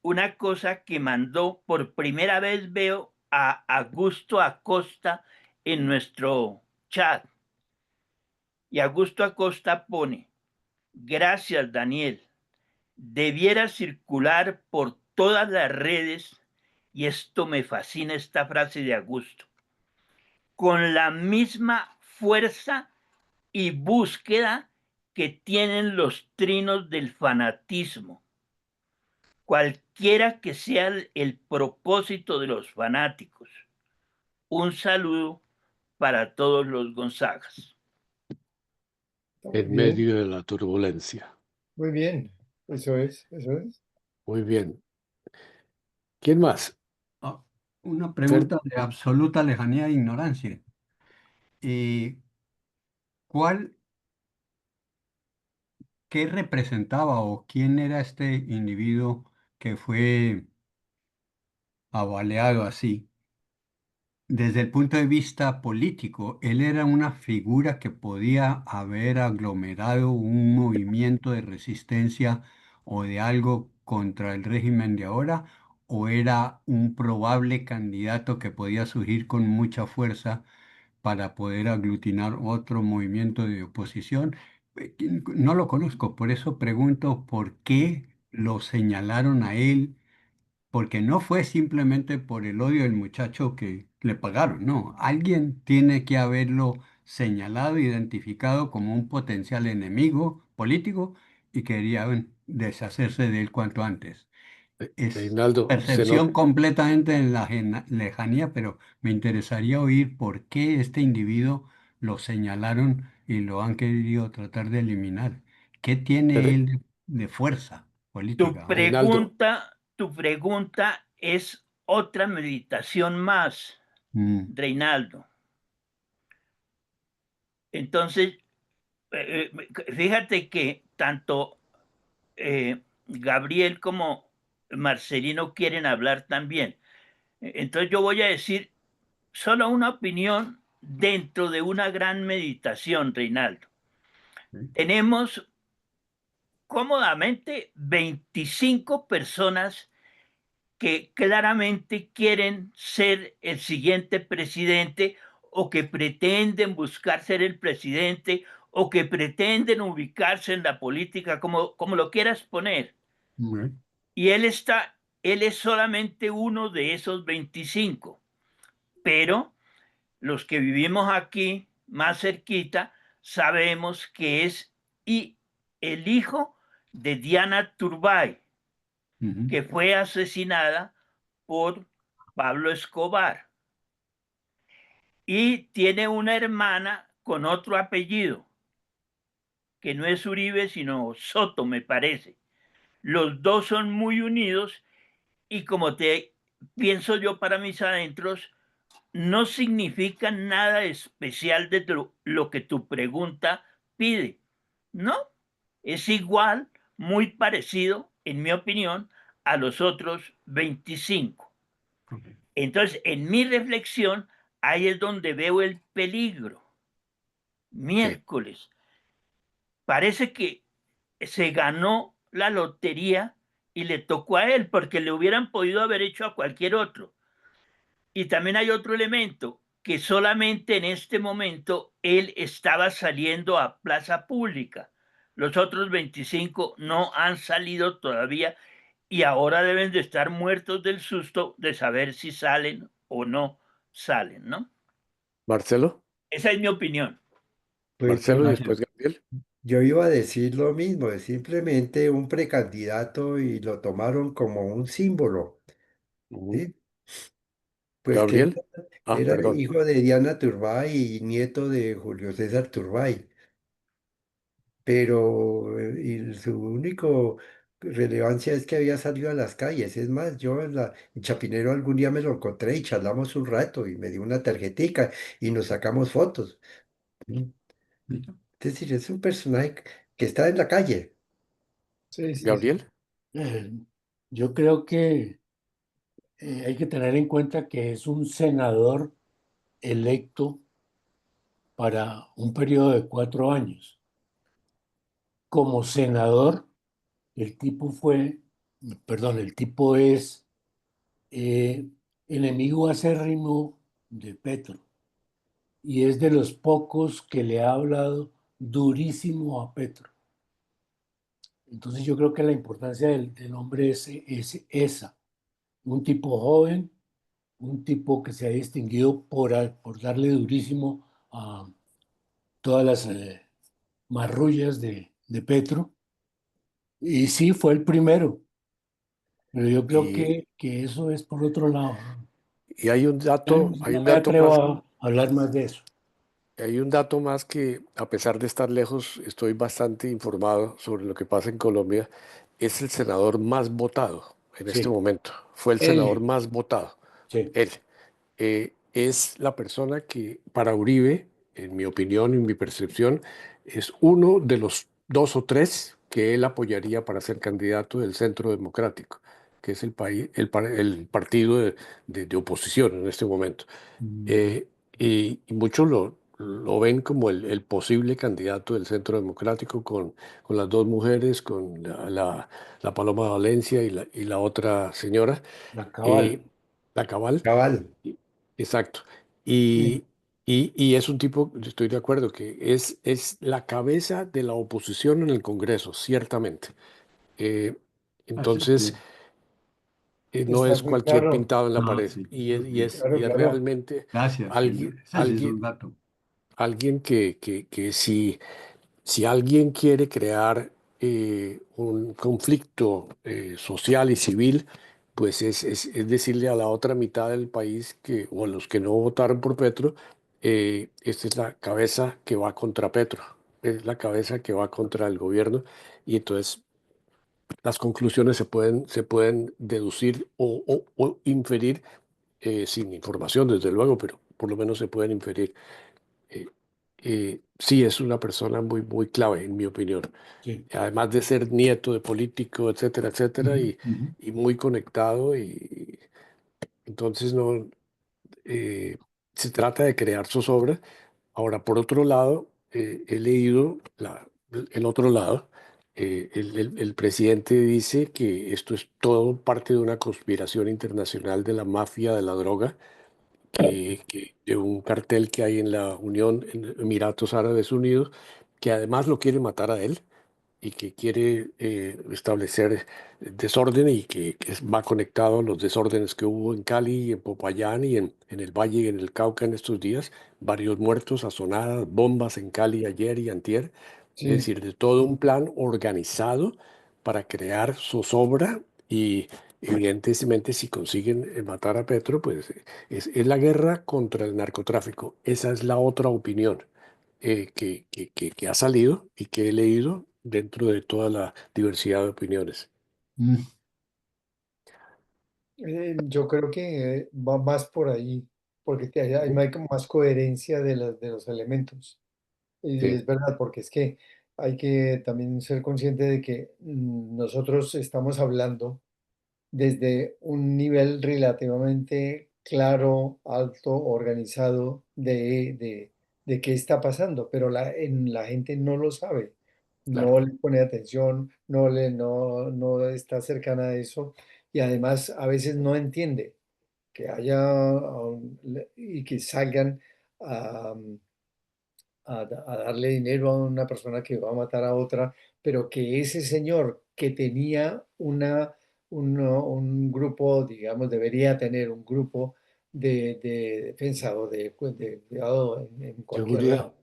una cosa que mandó por primera vez, veo a Augusto Acosta en nuestro chat. Y Augusto Acosta pone, gracias Daniel, debiera circular por todas las redes, y esto me fascina esta frase de Augusto, con la misma fuerza y búsqueda que tienen los trinos del fanatismo, cualquiera que sea el propósito de los fanáticos. Un saludo para todos los Gonzagas. En Bien, medio de la turbulencia. muy bien. Eso es, eso es. Muy bien. ¿Quién más? Ah, una Fer, pregunta de absoluta lejanía e ignorancia. Eh, ¿Cuál, qué representaba o quién era este individuo que fue abaleado así? Desde el punto de vista político, él era una figura que podía haber aglomerado un movimiento de resistencia o de algo contra el régimen de ahora, o era un probable candidato que podía surgir con mucha fuerza para poder aglutinar otro movimiento de oposición. No lo conozco, por eso pregunto por qué lo señalaron a él, porque no fue simplemente por el odio del muchacho que le pagaron, no, alguien tiene que haberlo señalado, identificado como un potencial enemigo político y querían deshacerse de él cuanto antes. Es Reinaldo, percepción completamente en la lejanía, pero me interesaría oír por qué este individuo lo señalaron y lo han querido tratar de eliminar. ¿Qué tiene Re- él de fuerza Tu política? Reinaldo, pregunta es otra meditación más, Mm, Reinaldo. Entonces, fíjate que tanto Gabriel como Marcelino quieren hablar también. Entonces yo voy a decir solo una opinión dentro de una gran meditación, Reinaldo. sí. Tenemos cómodamente 25 personas que claramente quieren ser el siguiente presidente o que pretenden buscar ser el presidente o que pretenden ubicarse en la política, como lo quieras poner. Mm, Y él es solamente uno de esos 25, pero los que vivimos aquí más cerquita sabemos que es y el hijo de Diana Turbay, ujú, que fue asesinada por Pablo Escobar y tiene una hermana con otro apellido, que no es Uribe, sino Soto, me parece. Los dos son muy unidos y como te pienso yo para mis adentros, no significa nada especial de lo que tu pregunta pide. No, es igual, muy parecido, en mi opinión, a los otros 25. ok, Entonces, en mi reflexión, ahí es donde veo el peligro. sí, Miércoles, parece que se ganó la lotería y le tocó a él, porque le hubieran podido haber hecho a cualquier otro. Y también hay otro elemento, que solamente en este momento él estaba saliendo a plaza pública. Los otros 25 no han salido todavía y ahora deben de estar muertos del susto de saber si salen o no salen, ¿no? Marcelo, Esa es mi opinión. Pues Marcelo y gracias. después Gabriel. yo iba a decir lo mismo, es simplemente un precandidato y lo tomaron como un símbolo, Ujú. ¿sí? Pues que Gabriel, era perdón. hijo de Diana Turbay y nieto de Julio César Turbay, pero y su único relevancia es que había salido a las calles. Es más, yo en Chapinero algún día me lo encontré y charlamos un rato y me dio una tarjetica y nos sacamos fotos. ¿Sí? Es decir, es un personaje que está en la calle. Sí, sí, sí. Gabriel, Eh, yo creo que hay que tener en cuenta que es un senador electo para un periodo de 4 años. Como senador, el tipo fue, perdón, el tipo es eh, enemigo acérrimo de Petro y es de los pocos que le ha hablado durísimo a Petro. Entonces yo creo que la importancia del hombre es esa, un tipo joven, un tipo que se ha distinguido por darle durísimo a todas las marrullas de Petro. Y sí, fue el primero, pero yo creo y, que eso es por otro lado, ¿no? y hay un Ya dato, no me atrevo a hablar más de eso. hay un dato más que, a pesar de estar lejos, estoy bastante informado sobre lo que pasa en Colombia. Es el senador más votado. en este Sí, momento. Fue el senador Él, más votado. sí. Él es la persona que para Uribe, en mi opinión, en mi percepción, es uno de los dos o tres que él apoyaría para ser candidato del Centro Democrático, que es el partido de oposición en este momento. Mm, Eh, y muchos lo ven como el posible candidato del Centro Democrático con las dos mujeres, con la Paloma Valencia y la otra señora, la eh, cabal. la Cabal. Cabal. Exacto. sí, Y, y es un tipo, estoy de acuerdo, que es la cabeza de la oposición en el Congreso, ciertamente. Eh, Así entonces, que, no está es muy cualquier claro. pintado en la no, pared. sí, Y Claro, es claro. realmente gracias, sí, alguien, ese sí es un dato. alguien que si alguien quiere crear un conflicto social y civil, pues es decirle a la otra mitad del país que, o a los que no votaron por Petro, esta es la cabeza que va contra Petro, es la cabeza que va contra el gobierno, y entonces las conclusiones se pueden deducir o inferir sin información, desde luego, pero por lo menos se pueden inferir. Eh, sí, es una persona muy, muy clave, en mi opinión. Sí. Además de ser nieto de político, etcétera, etcétera, Ujú, ujú. y muy conectado, y entonces no eh, se trata de crear zozobra. Ahora, por otro lado, he leído el otro lado. El presidente dice que esto es todo parte de una conspiración internacional de la mafia de la droga, de un cartel que hay en la Unión, en Emiratos Árabes Unidos, que además lo quiere matar a él y que quiere establecer desorden, y va conectado a los desórdenes que hubo en Cali, en Popayán y en el Valle y en el Cauca en estos días, varios muertos, azonadas, bombas en Cali ayer y antier, es Sí. decir, de todo un plan organizado para crear zozobra. Y evidentemente si consiguen matar a Petro, pues es la guerra contra el narcotráfico. Esa es la otra opinión que ha salido y que he leído dentro de toda la diversidad de opiniones. Mm, Yo creo que va más por ahí, porque Ujú. hay como más coherencia de los elementos. Y Sí, es verdad, porque es que hay que también ser consciente de que nosotros estamos hablando desde un nivel relativamente claro, alto, organizado de qué está pasando, pero la gente no lo sabe, claro. no le pone atención, no está cercana a eso y además a veces no entiende que haya y que salgan a darle dinero a una persona que va a matar a otra, pero que ese señor que tenía un grupo, digamos, debería tener un grupo de defensa o de cuidado en cualquier Seguridad. lado.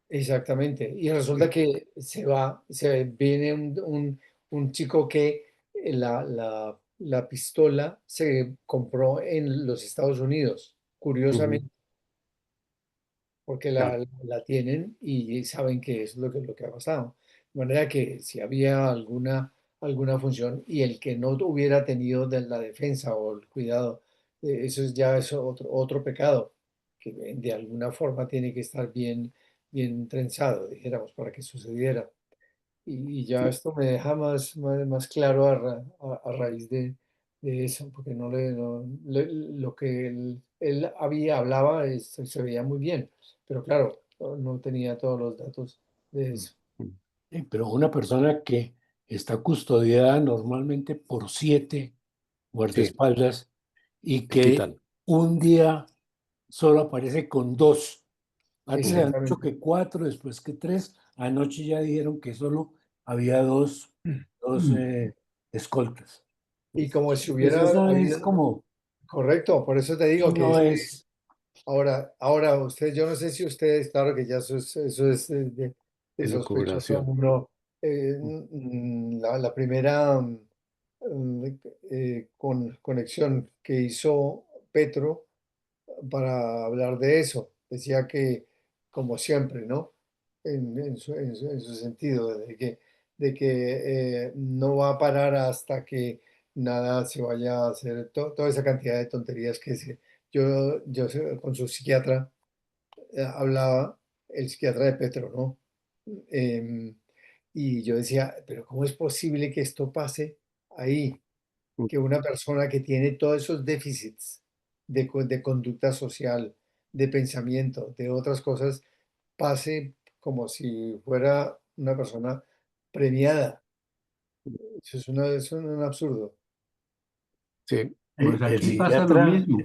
Exactamente. Y resulta que viene un chico que la pistola se compró en los Estados Unidos, Ujú. curiosamente porque Claro, la tienen y saben que es lo que ha pasado. De manera que si había alguna función y el que no hubiera tenido de la defensa o el cuidado, ya es otro pecado, que de alguna forma tiene que estar bien trenzado, dijéramos, para que sucediera. Y ya sí, esto me deja más claro a raíz de eso, porque lo que él hablaba se veía muy bien, pero claro, no tenía todos los datos de mm, eso. mm. Pero una persona que está custodiada normalmente por 7 sí, guardaespaldas y le que quitan. un día solo aparece con 2. Antes habían dicho Exactamente. que 4, después que 3. Anoche ya dijeron que solo había dos Mm. escoltas. Y como si Pues hubiera eso es habido, como, correcto, por eso te eso digo que no es que es, ahora usted, yo no sé si ustedes, claro que ya eso es de sospechoso Elucubración. uno, Mm, la primera conexión que hizo Petro para hablar de eso. Decía que, como siempre, ¿no? En su sentido, de que no va a parar hasta que nada se vaya a hacer, toda esa cantidad de tonterías con su psiquiatra hablaba, el psiquiatra de Petro, ¿no? Em, y yo decía, pero ¿cómo es posible que esto pase ahí? Que una persona que tiene todos esos déficits de conducta social, de pensamiento, de otras cosas, pase como si fuera una persona premiada. Eso es un absurdo. Sí, Pues El aquí pasa lo psiquiatra, mismo.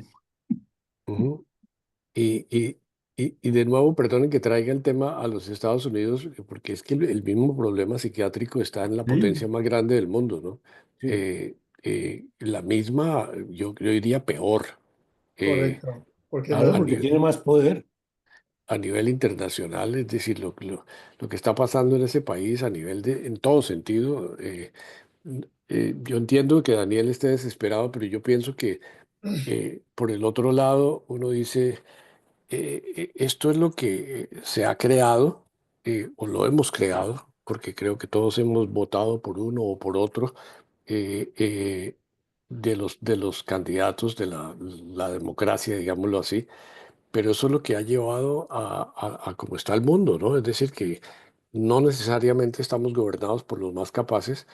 ujú. Y, y, y de nuevo, perdonen que traiga el tema a los Estados Unidos, porque es que el mismo problema psiquiátrico está en la Sí, potencia más grande del mundo, ¿no? Sí. La misma, yo diría peor, eh, Correcto. Porque claro, a, la, porque ni- tiene más poder. a nivel internacional, es decir, lo que está pasando en ese país a nivel en todo sentido. Yo entiendo que Daniel esté desesperado, pero yo pienso que por el otro lado uno dice, esto es lo que se ha creado o lo hemos creado, porque creo que todos hemos votado por uno o por otro eh, eh, de los candidatos de la democracia, digámoslo así, pero eso es lo que ha llevado a cómo está el mundo, ¿no? Es decir, que no necesariamente estamos gobernados por los más capaces,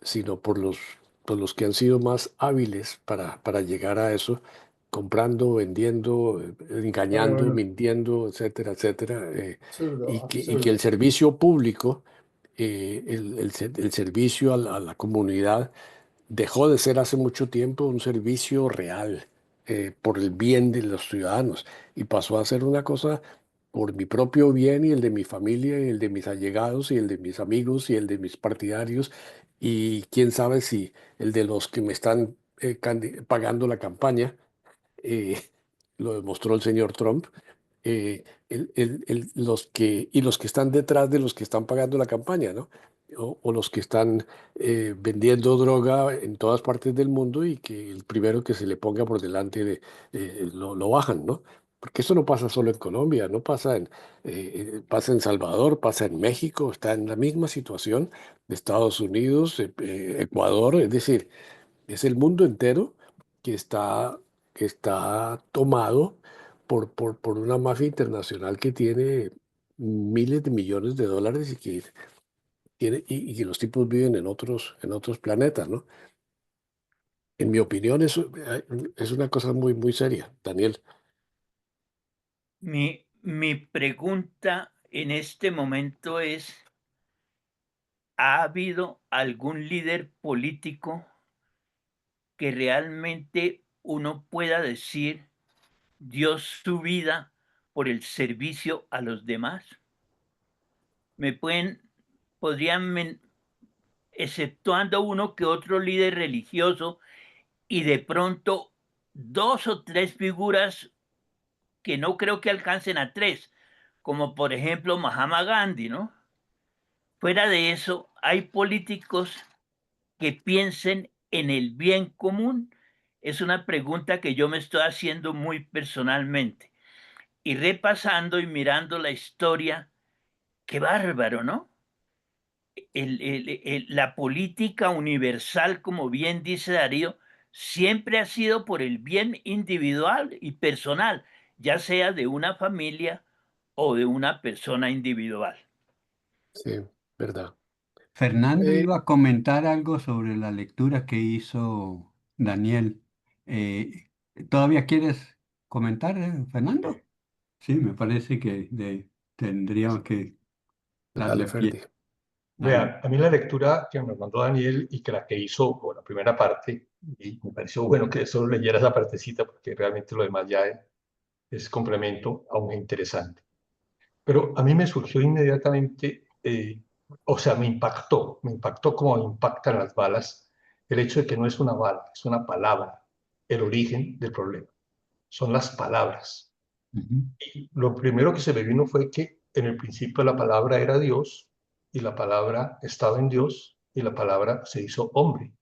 sino por los que han sido más hábiles para llegar a eso, comprando, vendiendo, bueno, engañando, bueno, mintiendo, etcétera, etcétera, absurdo, y que el absurdo. servicio público, el servicio a la comunidad, dejó de ser hace mucho tiempo un servicio real por el bien de los ciudadanos y pasó a ser una cosa por mi propio bien y el de mi familia y el de mis allegados y el de mis amigos y el de mis partidarios y quién sabe si el de los que me están pagando la campaña. eh, lo demostró el señor Trump. Los que están detrás de los que están pagando la campaña, ¿no? O los que están vendiendo droga en todas partes del mundo y que el primero que se le ponga por delante lo bajan, ¿no? Porque eso no pasa solo en Colombia, no pasa en Salvador, pasa en México, está en la misma situación de Estados Unidos, Ecuador, es decir, es el mundo entero que está tomado por una mafia internacional que tiene miles de millones de dólares y que los tipos viven en otros planetas, ¿no? En mi opinión, eso es una cosa muy, muy seria, Daniel. Mi pregunta en este momento es, ¿ha habido algún líder político que realmente uno pueda decir dio su vida por el servicio a los demás? Me pueden, podrían, exceptuando uno que otro líder religioso y de pronto dos o tres figuras que no creo que alcancen a tres, como por ejemplo Mahatma Gandhi, ¿no? Fuera de eso, hay políticos que piensen en el bien común. Es una pregunta que yo me estoy haciendo muy personalmente. Y repasando y mirando la historia, qué bárbaro, ¿no? La política universal, como bien dice Darío, siempre ha sido por el bien individual y personal, ya sea de una familia o de una persona individual. Sí, verdad. Fernando Eh, iba a comentar algo sobre la lectura que hizo Daniel. Eh, ¿Todavía quieres comentar, Fernando? Sí, me parece que tendríamos que Dale, darle pie. Ferdi. Dale. Vea, a mí la lectura que me mandó Daniel y que la que hizo, o la primera parte, y me pareció bueno que solo leyera esa partecita porque realmente lo demás ya es complemento, aún es interesante. Pero a mí me surgió inmediatamente, o sea, me impactó como impactan las balas, el hecho de que no es una bala, es una palabra, el origen del problema. Son las palabras. Ujú, Y lo primero que se me vino fue que en el principio la palabra era Dios y la palabra estaba en Dios y la palabra se hizo hombre,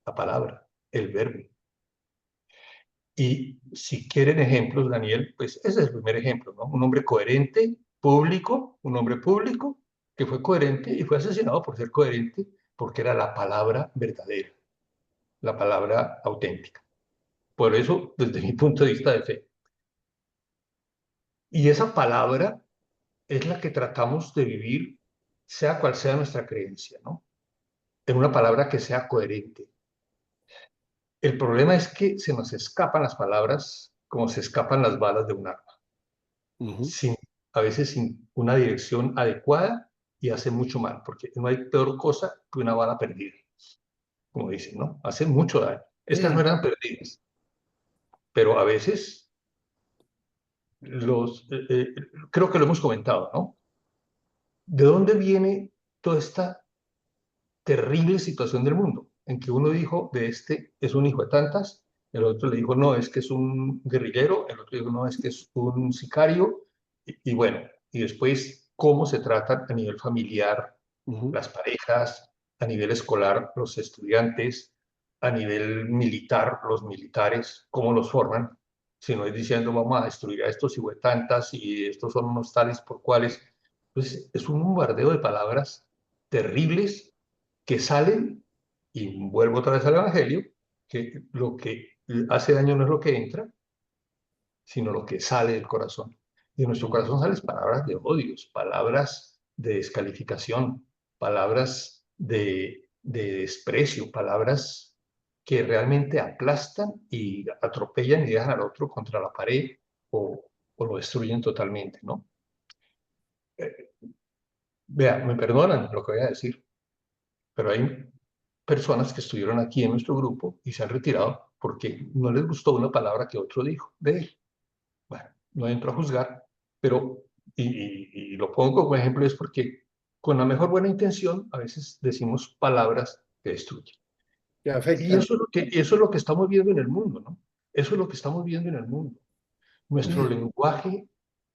la palabra, el verbo. Y si quieren ejemplos, Daniel, pues ese es el primer ejemplo, ¿no? Un hombre coherente, público, un hombre público que fue coherente y fue asesinado por ser coherente porque era la palabra verdadera. la palabra auténtica. Por eso, desde mi punto de vista de fe. Y esa palabra es la que tratamos de vivir, sea cual sea nuestra creencia, ¿no? En una palabra que sea coherente. El problema es que se nos escapan las palabras como se escapan las balas de un arma, sin, a veces sin una dirección adecuada, y hace mucho mal, porque no hay peor cosa que una bala perdida, como dicen, ¿no? Hace mucho daño. Estas no eran perdidas, pero a veces creo que lo hemos comentado, ¿no? ¿De dónde viene toda esta terrible situación del mundo? En que uno dijo, de este es un hijo de tantas, el otro le dijo, no, es que es un guerrillero, el otro dijo, no, es que es un sicario, y bueno, y después cómo se tratan a nivel familiar las parejas, a nivel escolar los estudiantes, a nivel militar los militares, cómo los forman, si no es diciendo vamos a destruir a estos hijuetantas y estos son unos tales por cuales. Pues es un bombardeo de palabras terribles que salen, y vuelvo otra vez al Evangelio, que lo que hace daño no es lo que entra, sino lo que sale del corazón. De nuestro corazón salen palabras de odios, palabras de descalificación, palabras de desprecio, palabras que realmente aplastan y atropellan y dejan al otro contra la pared o lo destruyen totalmente, ¿no? Vea, me perdonan lo que voy a decir, pero hay personas que estuvieron aquí en nuestro grupo y se han retirado porque no les gustó una palabra que otro dijo de él. Bueno, no entro a juzgar, pero, y lo pongo como ejemplo, es porque con la mejor buena intención a veces decimos palabras que destruyen. Que Y afectan. eso es lo que estamos viendo en el mundo, ¿no? Eso es lo que estamos viendo en el mundo. Nuestro lenguaje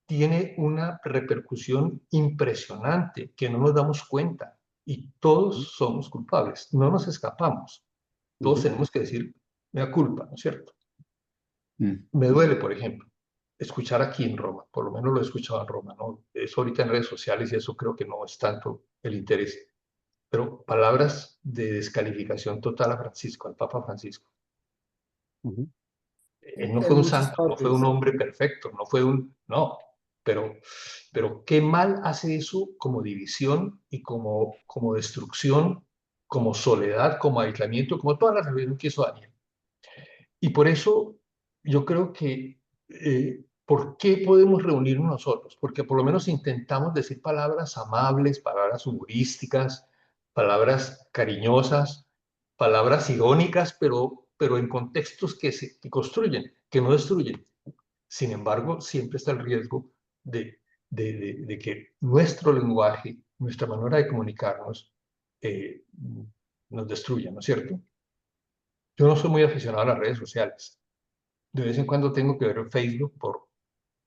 tiene una repercusión impresionante que no nos damos cuenta, y todos somos culpables, no nos escapamos. Todos tenemos que decir, mea culpa, ¿no es cierto? Me duele, por ejemplo, escuchar aquí en Roma, por lo menos lo he escuchado en Roma, ¿no? Eso ahorita en redes sociales y eso creo que no es tanto el interés, pero palabras de descalificación total a Francisco, al Papa Francisco. Él no fue En un muchas santo, no fue un partes. hombre perfecto, no fue no, pero qué mal hace eso como división y como destrucción, como soledad, como aislamiento, como toda la rebelión que hizo Daniel. Y por eso yo creo que, ¿por qué podemos reunirnos nosotros? Porque por lo menos intentamos decir palabras amables, palabras humorísticas, palabras cariñosas, palabras irónicas, pero en contextos que construyen, que no destruyen. Sin embargo, siempre está el riesgo de que nuestro lenguaje, nuestra manera de comunicarnos, eh, nos destruya, ¿no es cierto? Yo no soy muy aficionado a las redes sociales. De vez en cuando tengo que ver Facebook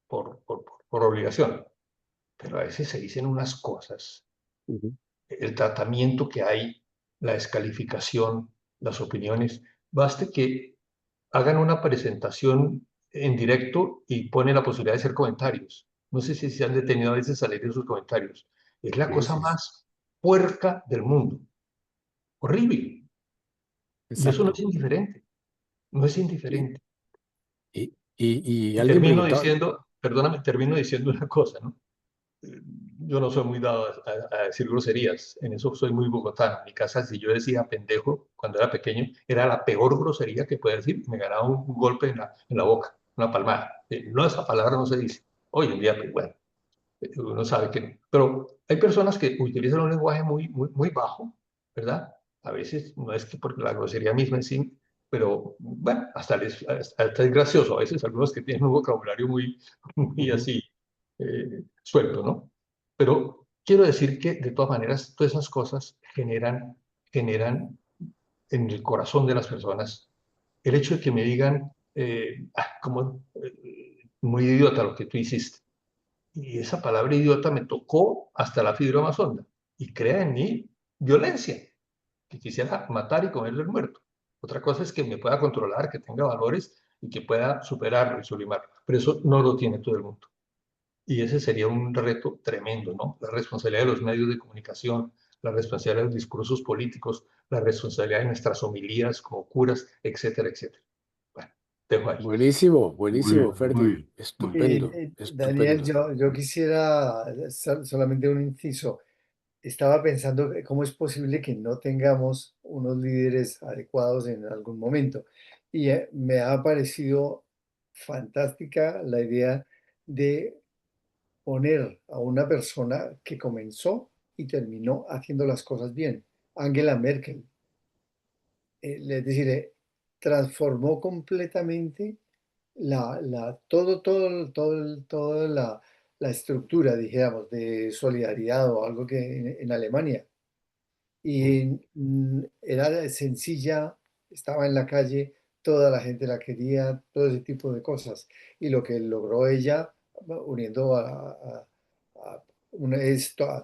por obligación, pero a veces se dicen unas cosas, el tratamiento que hay, la descalificación, las opiniones. Baste que hagan una presentación en directo y ponen la posibilidad de hacer comentarios. No sé si se han detenido a veces a leer esos comentarios. Es la Sí, cosa sí, sí. más puerca del mundo. Horrible. Y eso no es Exacto. indiferente. No es Y, indiferente. y Y alguien termino preguntaba, diciendo, perdóname, termino diciendo una cosa, ¿no? Yo no soy muy dado a decir groserías, en eso soy muy bogotano. En mi casa, si yo decía pendejo cuando era pequeño, era la peor grosería que puede decir, me ganaba un golpe en la boca, una palmada. No, esa palabra no se dice. Hoy en día, pues bueno, uno sabe que no. Pero hay personas que utilizan un lenguaje muy bajo, ¿verdad? A veces no es que porque la grosería misma en sí, pero bueno, hasta es gracioso. A veces algunos que tienen un vocabulario muy así, suelto, ¿no? Pero quiero decir que de todas maneras, todas esas cosas generan en el corazón de las personas el hecho de que me digan, como muy idiota lo que tú hiciste. Y esa palabra idiota me tocó hasta la fibra más honda y crea en mí violencia, que quisiera matar y comerle el muerto. Otra cosa es que me pueda controlar, que tenga valores y que pueda superarlo y sublimarlo. Pero eso no lo tiene todo el mundo. Y ese sería un reto tremendo, ¿no? La responsabilidad de los medios de comunicación, la responsabilidad de los discursos políticos, la responsabilidad de nuestras homilías como curas, etcétera, etcétera. Bueno, dejo ahí. Buenísimo, Muy buenísimo, bien, Ferdi. muy bien. Estupendo, Daniel, estupendo. yo quisiera solamente un inciso. Estaba pensando cómo es posible que no tengamos unos líderes adecuados en algún momento. Y me ha parecido fantástica la idea de poner a una persona que comenzó y terminó haciendo las cosas bien, Angela Merkel. Es decir, transformó completamente toda la estructura, dijéramos, de solidaridad o algo que en Alemania. Y era sencilla, estaba en la calle, toda la gente la quería, todo ese tipo de cosas. Y lo que logró ella, uniendo a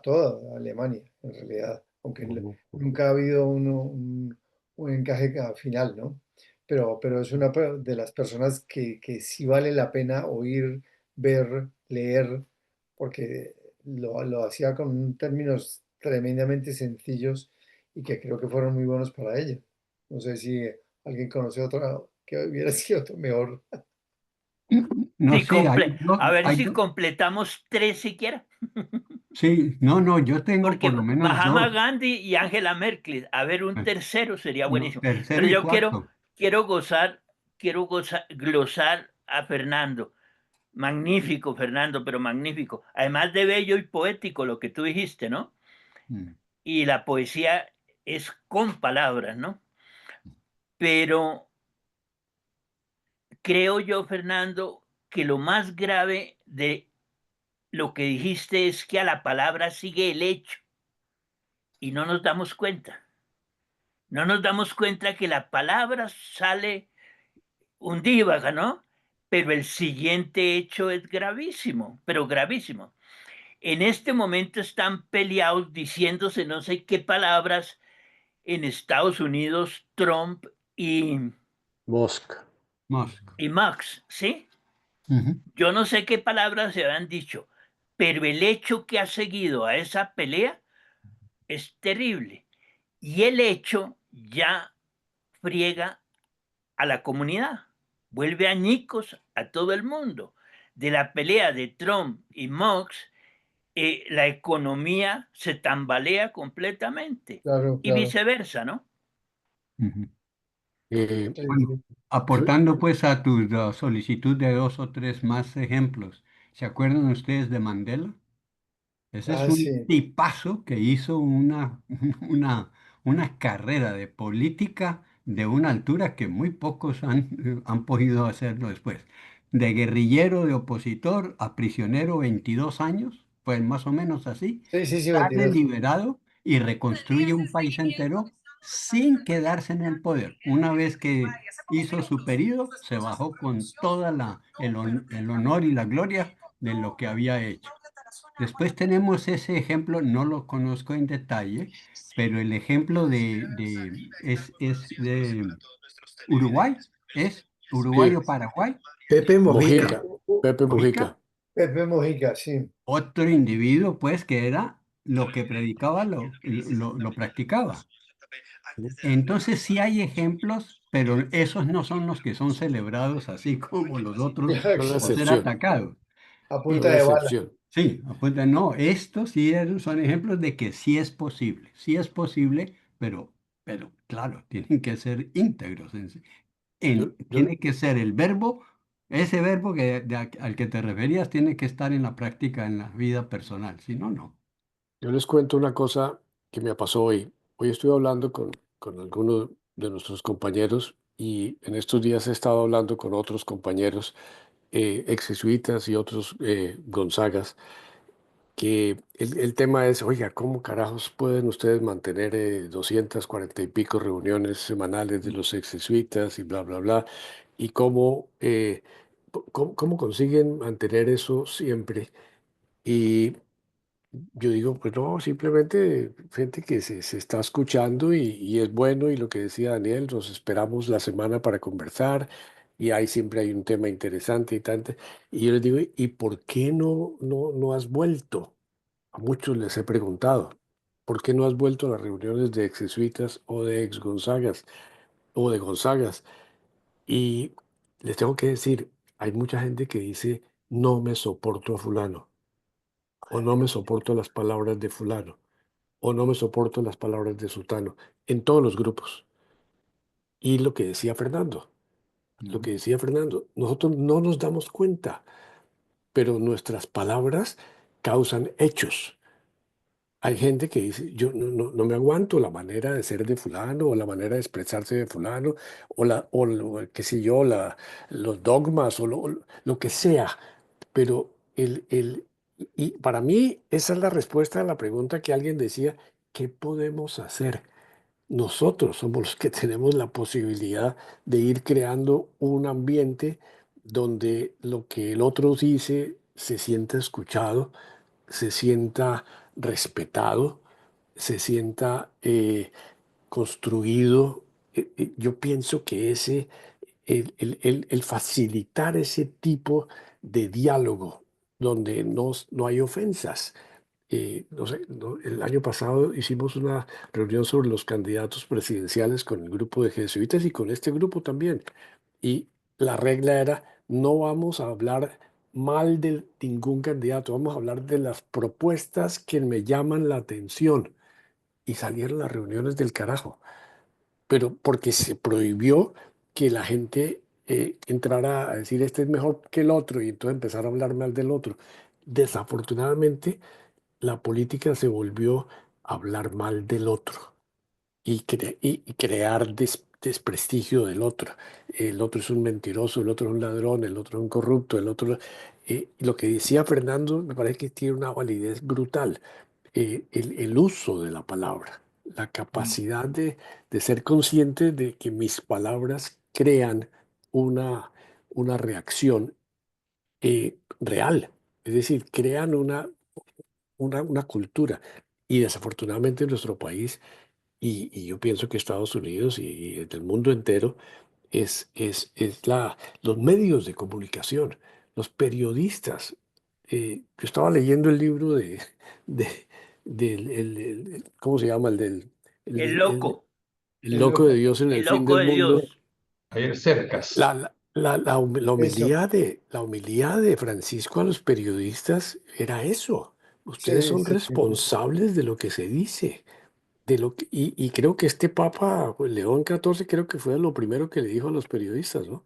toda Alemania, en realidad, aunque Ujú. nunca ha habido un encaje final, ¿no? Pero es una de las personas que sí vale la pena oír, ver, leer, porque lo hacía con términos tremendamente sencillos y que creo que fueron muy buenos para ella. No sé si alguien conoce otra que hubiera sido mejor. No, Sí, sí, a ver hay si dos. completamos tres siquiera. Sí, no, no, yo tengo Porque por lo menos Mahatma dos. Gandhi y Angela Merkel, a ver, un tercero sería No, buenísimo. tercero Pero y yo cuarto. glosar a Fernando. Magnífico, Fernando, pero magnífico. Además de bello y poético lo que tú dijiste, ¿no? Mm. Y la poesía es con palabras, ¿no? Pero creo yo, Fernando, que lo más grave de lo que dijiste es que a la palabra sigue el hecho y no nos damos cuenta. No nos damos cuenta que la palabra sale undívaga, ¿no? Pero el siguiente hecho es gravísimo, pero gravísimo. En este momento están peleados diciéndose no sé qué palabras en Estados Unidos, Trump y, Musk. Musk. y Max, ¿sí? Ujú. Yo no sé qué palabras se han dicho, pero el hecho que ha seguido a esa pelea es terrible. Y el hecho ya friega a la comunidad, vuelve añicos a todo el mundo. De la pelea de Trump y Musk, la economía se tambalea completamente Claro, y claro. viceversa, ¿no? Ujú. Eh, Sí, Bueno, sí. Fe- aportando pues a tu solicitud de dos o tres más ejemplos. ¿Se acuerdan ustedes de Mandela? Ese es Ah, un sí. tipazo que hizo una, una carrera de política de una altura que muy pocos han podido hacerlo después. De guerrillero, de opositor a prisionero, 22 años, pues más o menos así. Sí, sí, sí, Sale 22. liberado y reconstruye un país entero sin quedarse en el poder. Una vez que hizo su periodo, se bajó con toda el honor y la gloria de lo que había hecho. Después tenemos ese ejemplo, no lo conozco en detalle, pero el ejemplo es de Uruguay, ¿es Uruguay sí, o Paraguay? Pepe Mojica. Mujica, Pepe Mujica, Mujica. Pepe Mojica, sí. otro individuo pues que era lo que predicaba, lo practicaba. Entonces sí hay ejemplos, pero esos no son los que son celebrados así como los otros Son la por ser Exacto. excepción, atacados. A son punta la de bala. excepción. Sí, apunta, no, estos sí son ejemplos de que sí es posible, pero claro, tienen que ser íntegros. Yo, yo, Tiene que ser el verbo, ese verbo al que te referías, tiene que estar en la práctica, en la vida personal, si no, no. yo les cuento una cosa que me pasó hoy. Hoy estuve hablando con algunos de nuestros compañeros y en estos días he estado hablando con otros compañeros ex jesuitas y otros Gonzagas, que el tema es, oiga, ¿cómo carajos pueden ustedes mantener 240 y pico reuniones semanales de los ex jesuitas y bla, bla, bla? ¿Y cómo consiguen mantener eso siempre? Y yo digo, pues no, simplemente gente que se está escuchando y es bueno y lo que decía Daniel, nos esperamos la semana para conversar y ahí siempre hay un tema interesante y tanto. Y yo les digo, ¿y por qué no has vuelto? A muchos les he preguntado. ¿por qué no has vuelto a las reuniones de ex jesuitas o de ex Gonzagas o de Gonzagas? Y les tengo que decir, hay mucha gente que dice, no me soporto a fulano, o no me soporto las palabras de fulano, o no me soporto las palabras de sutano, en todos los grupos. Y lo que decía Fernando, nosotros no nos damos cuenta, pero nuestras palabras causan hechos. Hay gente que dice, yo no me aguanto la manera de ser de fulano, o la manera de expresarse de fulano, qué sé yo, los dogmas, o lo que sea. Pero y para mí esa es la respuesta a la pregunta que alguien decía, ¿qué podemos hacer? Nosotros somos los que tenemos la posibilidad de ir creando un ambiente donde lo que el otro dice se sienta escuchado, se sienta respetado, se sienta construido. Yo pienso que el facilitar ese tipo de diálogo donde no hay ofensas. No sé, el año pasado hicimos una reunión sobre los candidatos presidenciales con el grupo de jesuitas y con este grupo también. Y la regla era, no vamos a hablar mal de ningún candidato, vamos a hablar de las propuestas que me llaman la atención. Y salieron las reuniones del carajo, pero porque se prohibió que la gente entrara a decir este es mejor que el otro y entonces empezar a hablar mal del otro. Desafortunadamente, la política se volvió a hablar mal del otro y crear desprestigio del otro. El otro es un mentiroso, el otro es un ladrón, el otro es un corrupto, el otro... lo que decía Fernando me parece que tiene una validez brutal. El uso de la palabra, la capacidad de ser consciente de que mis palabras crean una reacción real, es decir, crean una cultura. Y desafortunadamente en nuestro país, y yo pienso que Estados Unidos y el mundo entero, los medios de comunicación, los periodistas. Yo estaba leyendo el libro de, ¿cómo se llama? El, El del- el- loco, el Es loco de loco. Dios en el el fin loco del de mundo. Dios. Javier Cercas. La Eso, homilía de Francisco a los periodistas era eso. Ustedes sí, son sí, responsables de lo que se dice. Y creo que este Papa, pues, León XIV, creo que fue lo primero que le dijo a los periodistas, ¿no?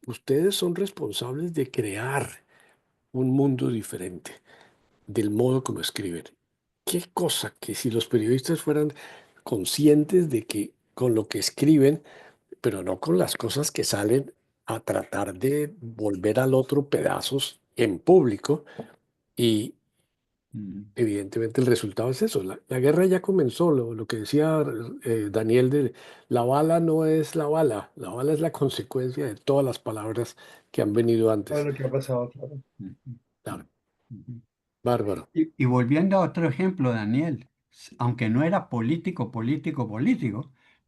Ustedes son responsables de crear un mundo diferente del modo como escriben. Qué cosa que si los periodistas fueran conscientes de que con lo que escriben, pero no con las cosas que salen a tratar de volver al otro pedazos en público, y evidentemente el resultado es eso. La guerra ya comenzó, lo que decía Daniel, de la bala no es la bala es la consecuencia de todas las palabras que han venido todo antes. lo que ha pasado, claro. Claro, bárbaro. Y volviendo a otro ejemplo, Daniel, aunque no era político,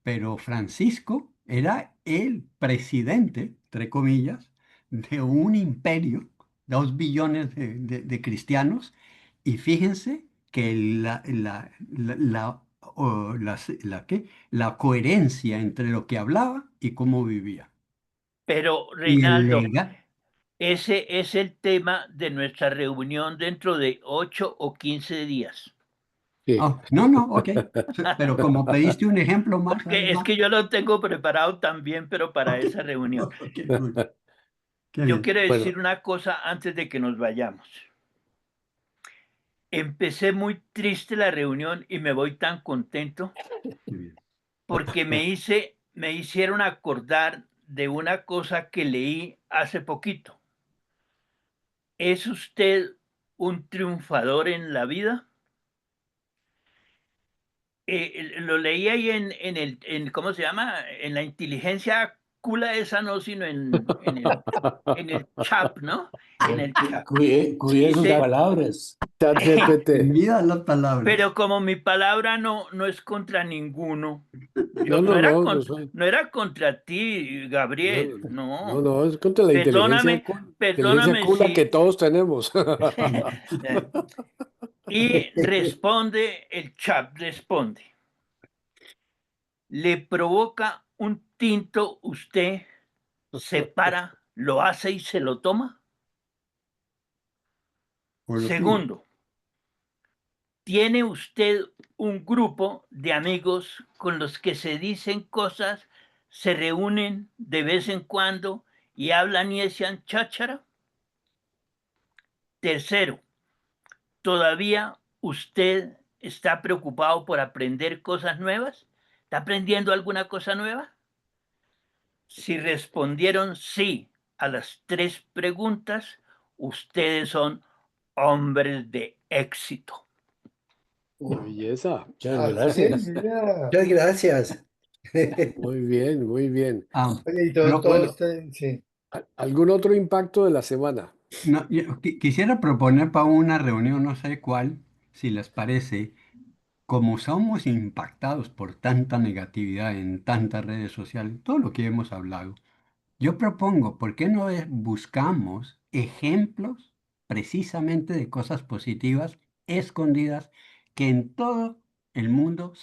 pero Francisco era el presidente, entre comillas, de un imperio, 2 billones de cristianos, y fíjense que la coherencia entre lo que hablaba y cómo vivía. Pero Y el Reinaldo, lega, ese es el tema de nuestra reunión dentro de 8 o 15 días. Sí. no, ok. Pero como pediste un ejemplo más, Porque es que yo lo tengo preparado también, pero para ok, esa reunión. qué cool, qué Yo bien. quiero Bueno, decir una cosa antes de que nos vayamos. Empecé muy triste la reunión y me voy tan contento Qué bien. porque me hicieron acordar de una cosa que leí hace poquito. ¿Es usted un triunfador en la vida? Lo leí ahí ¿cómo se llama? En la inteligencia cula esa no, sino en el chat, ¿no? En el chat. Cuide sus Dice, palabras. ChatGPT. Mira las palabras. pero como mi palabra no es contra ninguno, No, yo no, no, no soy. no era contra ti, No, Gabriel, no, no, no. no, es contra la inteligencia, Perdóname, inteligencia perdóname cool que si, todos tenemos. Y responde, el chat responde. ¿Le provoca un tinto usted, se para, lo hace y se lo toma? Por lo que- Segundo, ¿tiene usted un grupo de amigos con los que se dicen cosas, se reúnen de vez en cuando y hablan y echan cháchara? Tercero, ¿todavía usted está preocupado por aprender cosas nuevas? ¿Está aprendiendo alguna cosa nueva? Si respondieron sí a las 3 preguntas, ustedes son hombres de éxito. ¡Qué belleza! Muchas Ah, sí, gracias. mira. Muchas gracias. Muy bien, muy bien. Oye, y Bueno, todo sí. ¿Algún otro impacto de la semana? no, yo quisiera proponer para una reunión, no sé cuál, si les parece, como somos impactados por tanta negatividad en tantas redes sociales, todo lo que hemos hablado. Yo propongo, ¿por qué no buscamos ejemplos precisamente de cosas positivas escondidas que en todo el mundo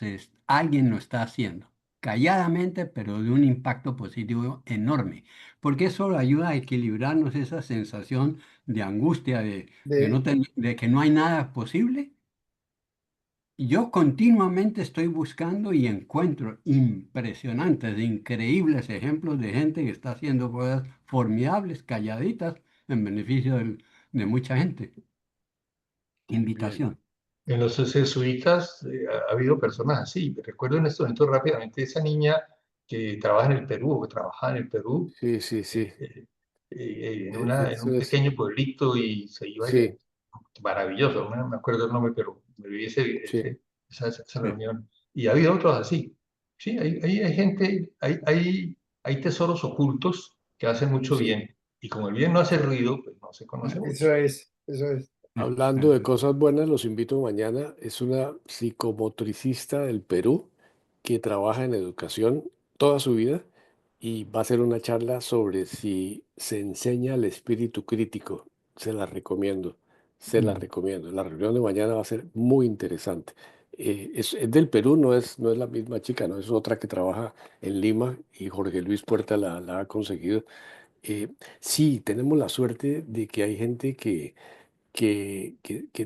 alguien lo está haciendo? Calladamente, pero de un impacto positivo enorme, porque eso ayuda a equilibrarnos esa sensación de angustia, De, de que no hay nada posible. Yo continuamente estoy buscando y encuentro impresionantes, increíbles ejemplos de gente que está haciendo cosas formidables, calladitas, en beneficio de mucha gente. Bien. Invitación. En los jesuitas ha habido personas así. Recuerdo en estos momentos rápidamente esa niña que trabaja en el Perú, o que trabajaba en el Perú, Sí, sí, sí. en Eso un es. pequeño pueblito y se iba Sí, maravilloso, no me acuerdo el nombre, pero me vi sí. esa Sí. reunión. Y ha habido otros así. Sí, hay gente, hay tesoros ocultos que hacen mucho Sí. bien. Y como el bien no hace ruido, pues no se conoce mucho. eso es, eso es. Hablando de cosas buenas, los invito mañana. Es una psicomotricista del Perú que trabaja en educación toda su vida y va a hacer una charla sobre si se enseña el espíritu crítico. Se la recomiendo, se la Mm. recomiendo. La reunión de mañana va a ser muy interesante. Es del Perú, no es la misma chica, no es otra que trabaja en Lima y Jorge Luis Puerta la ha conseguido. Eh, sí, tenemos la suerte de que hay gente que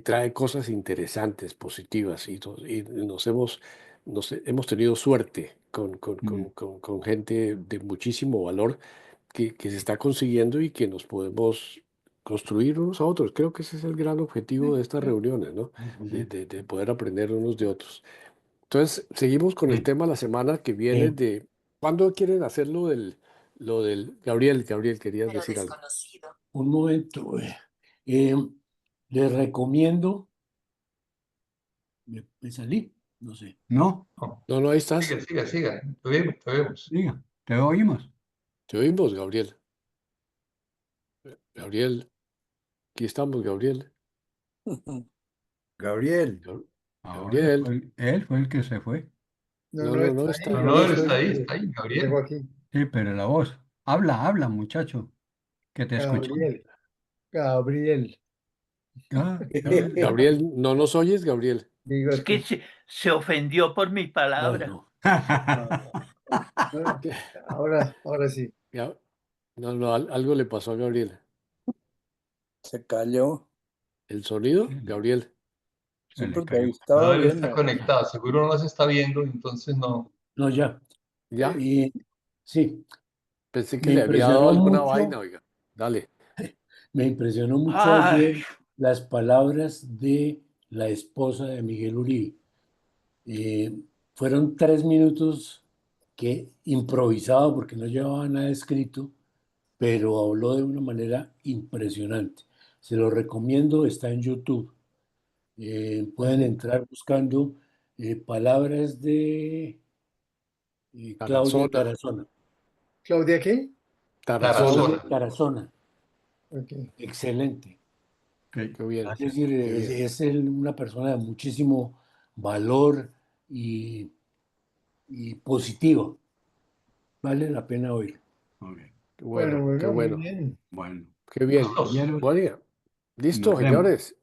trae cosas interesantes, positivas, y hemos tenido suerte Mm. con gente de muchísimo valor que se está consiguiendo y que nos podemos construir unos a otros. Creo que ese es el gran objetivo de estas reuniones, ¿no? Sí. De poder aprender unos de otros. Entonces, seguimos con el Sí. tema la semana que viene Eh, de ¿cuándo quieren hacer lo del Gabriel, querías decir algo? un momento. Eh, les recomiendo, me salí, no sé. No, No, No, no, ahí estás. siga. Te vemos, te vemos. diga, te oímos. Te oímos, Gabriel. Gabriel, aquí estamos, Gabriel. Gabriel. Gab- Ahora Gabriel. él fue el que se fue. No, No, no, no, no está está, ahí, no yo lo Él estoy. está ahí, tengo Gabriel. aquí. Sí, pero la voz. Habla, muchacho, que te escuchamos. Gabriel, Gabriel. Gabriel. Gabriel, ¿no nos oyes, Gabriel? Digo Es que aquí. se ofendió por mi Ah, palabra. no. Ah, no, ¿Qué? ahora sí. No, no, algo le pasó a Gabriel. Se cayó. ¿El sonido, Gabriel? Sí, Se le porque ahí cayó. estaba No, él bien. está conectado, seguro no se está viendo, entonces no. No, ya. Ya, Sí, pensé que me le había dado impresionó alguna mucho, vaina, oiga. Dale. me impresionó mucho Ay, ayer las palabras de la esposa de Miguel Uribe. Eh, fueron 3 minutos que improvisado porque no llevaba nada escrito, pero habló de una manera impresionante. Se lo recomiendo, está en YouTube. Pueden Así. entrar buscando palabras de Claudia Tarazona, Tarazona. ¿Claudia qué? Tarazona. Claudia Tarazona. Tarazona, Ok. excelente. Ok, Qué bien, Es gracias. decir, qué bien. una persona de muchísimo valor y positiva. Vale la pena oír. Ok, Bueno, Qué muy bueno, bien. bueno, qué bien. Listos. caballeros, Bueno, listo, nos vemos. señores.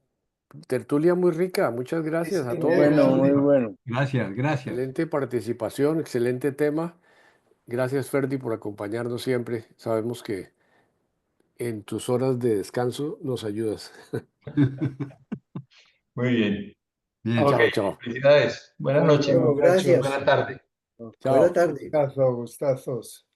tertulia muy rica. Muchas gracias a Sí, todos. Bueno, muy bueno. Gracias, gracias. Excelente participación, excelente tema. Gracias, Ferdi, por acompañarnos siempre. Sabemos que en tus horas de descanso nos ayudas. Muy bien. Bien. Ok, Chao, chao. felicidades. Buenas bueno, noches. Bueno, muchachos, gracias. Buena tarde. Buena Chao. tarde. gustazos.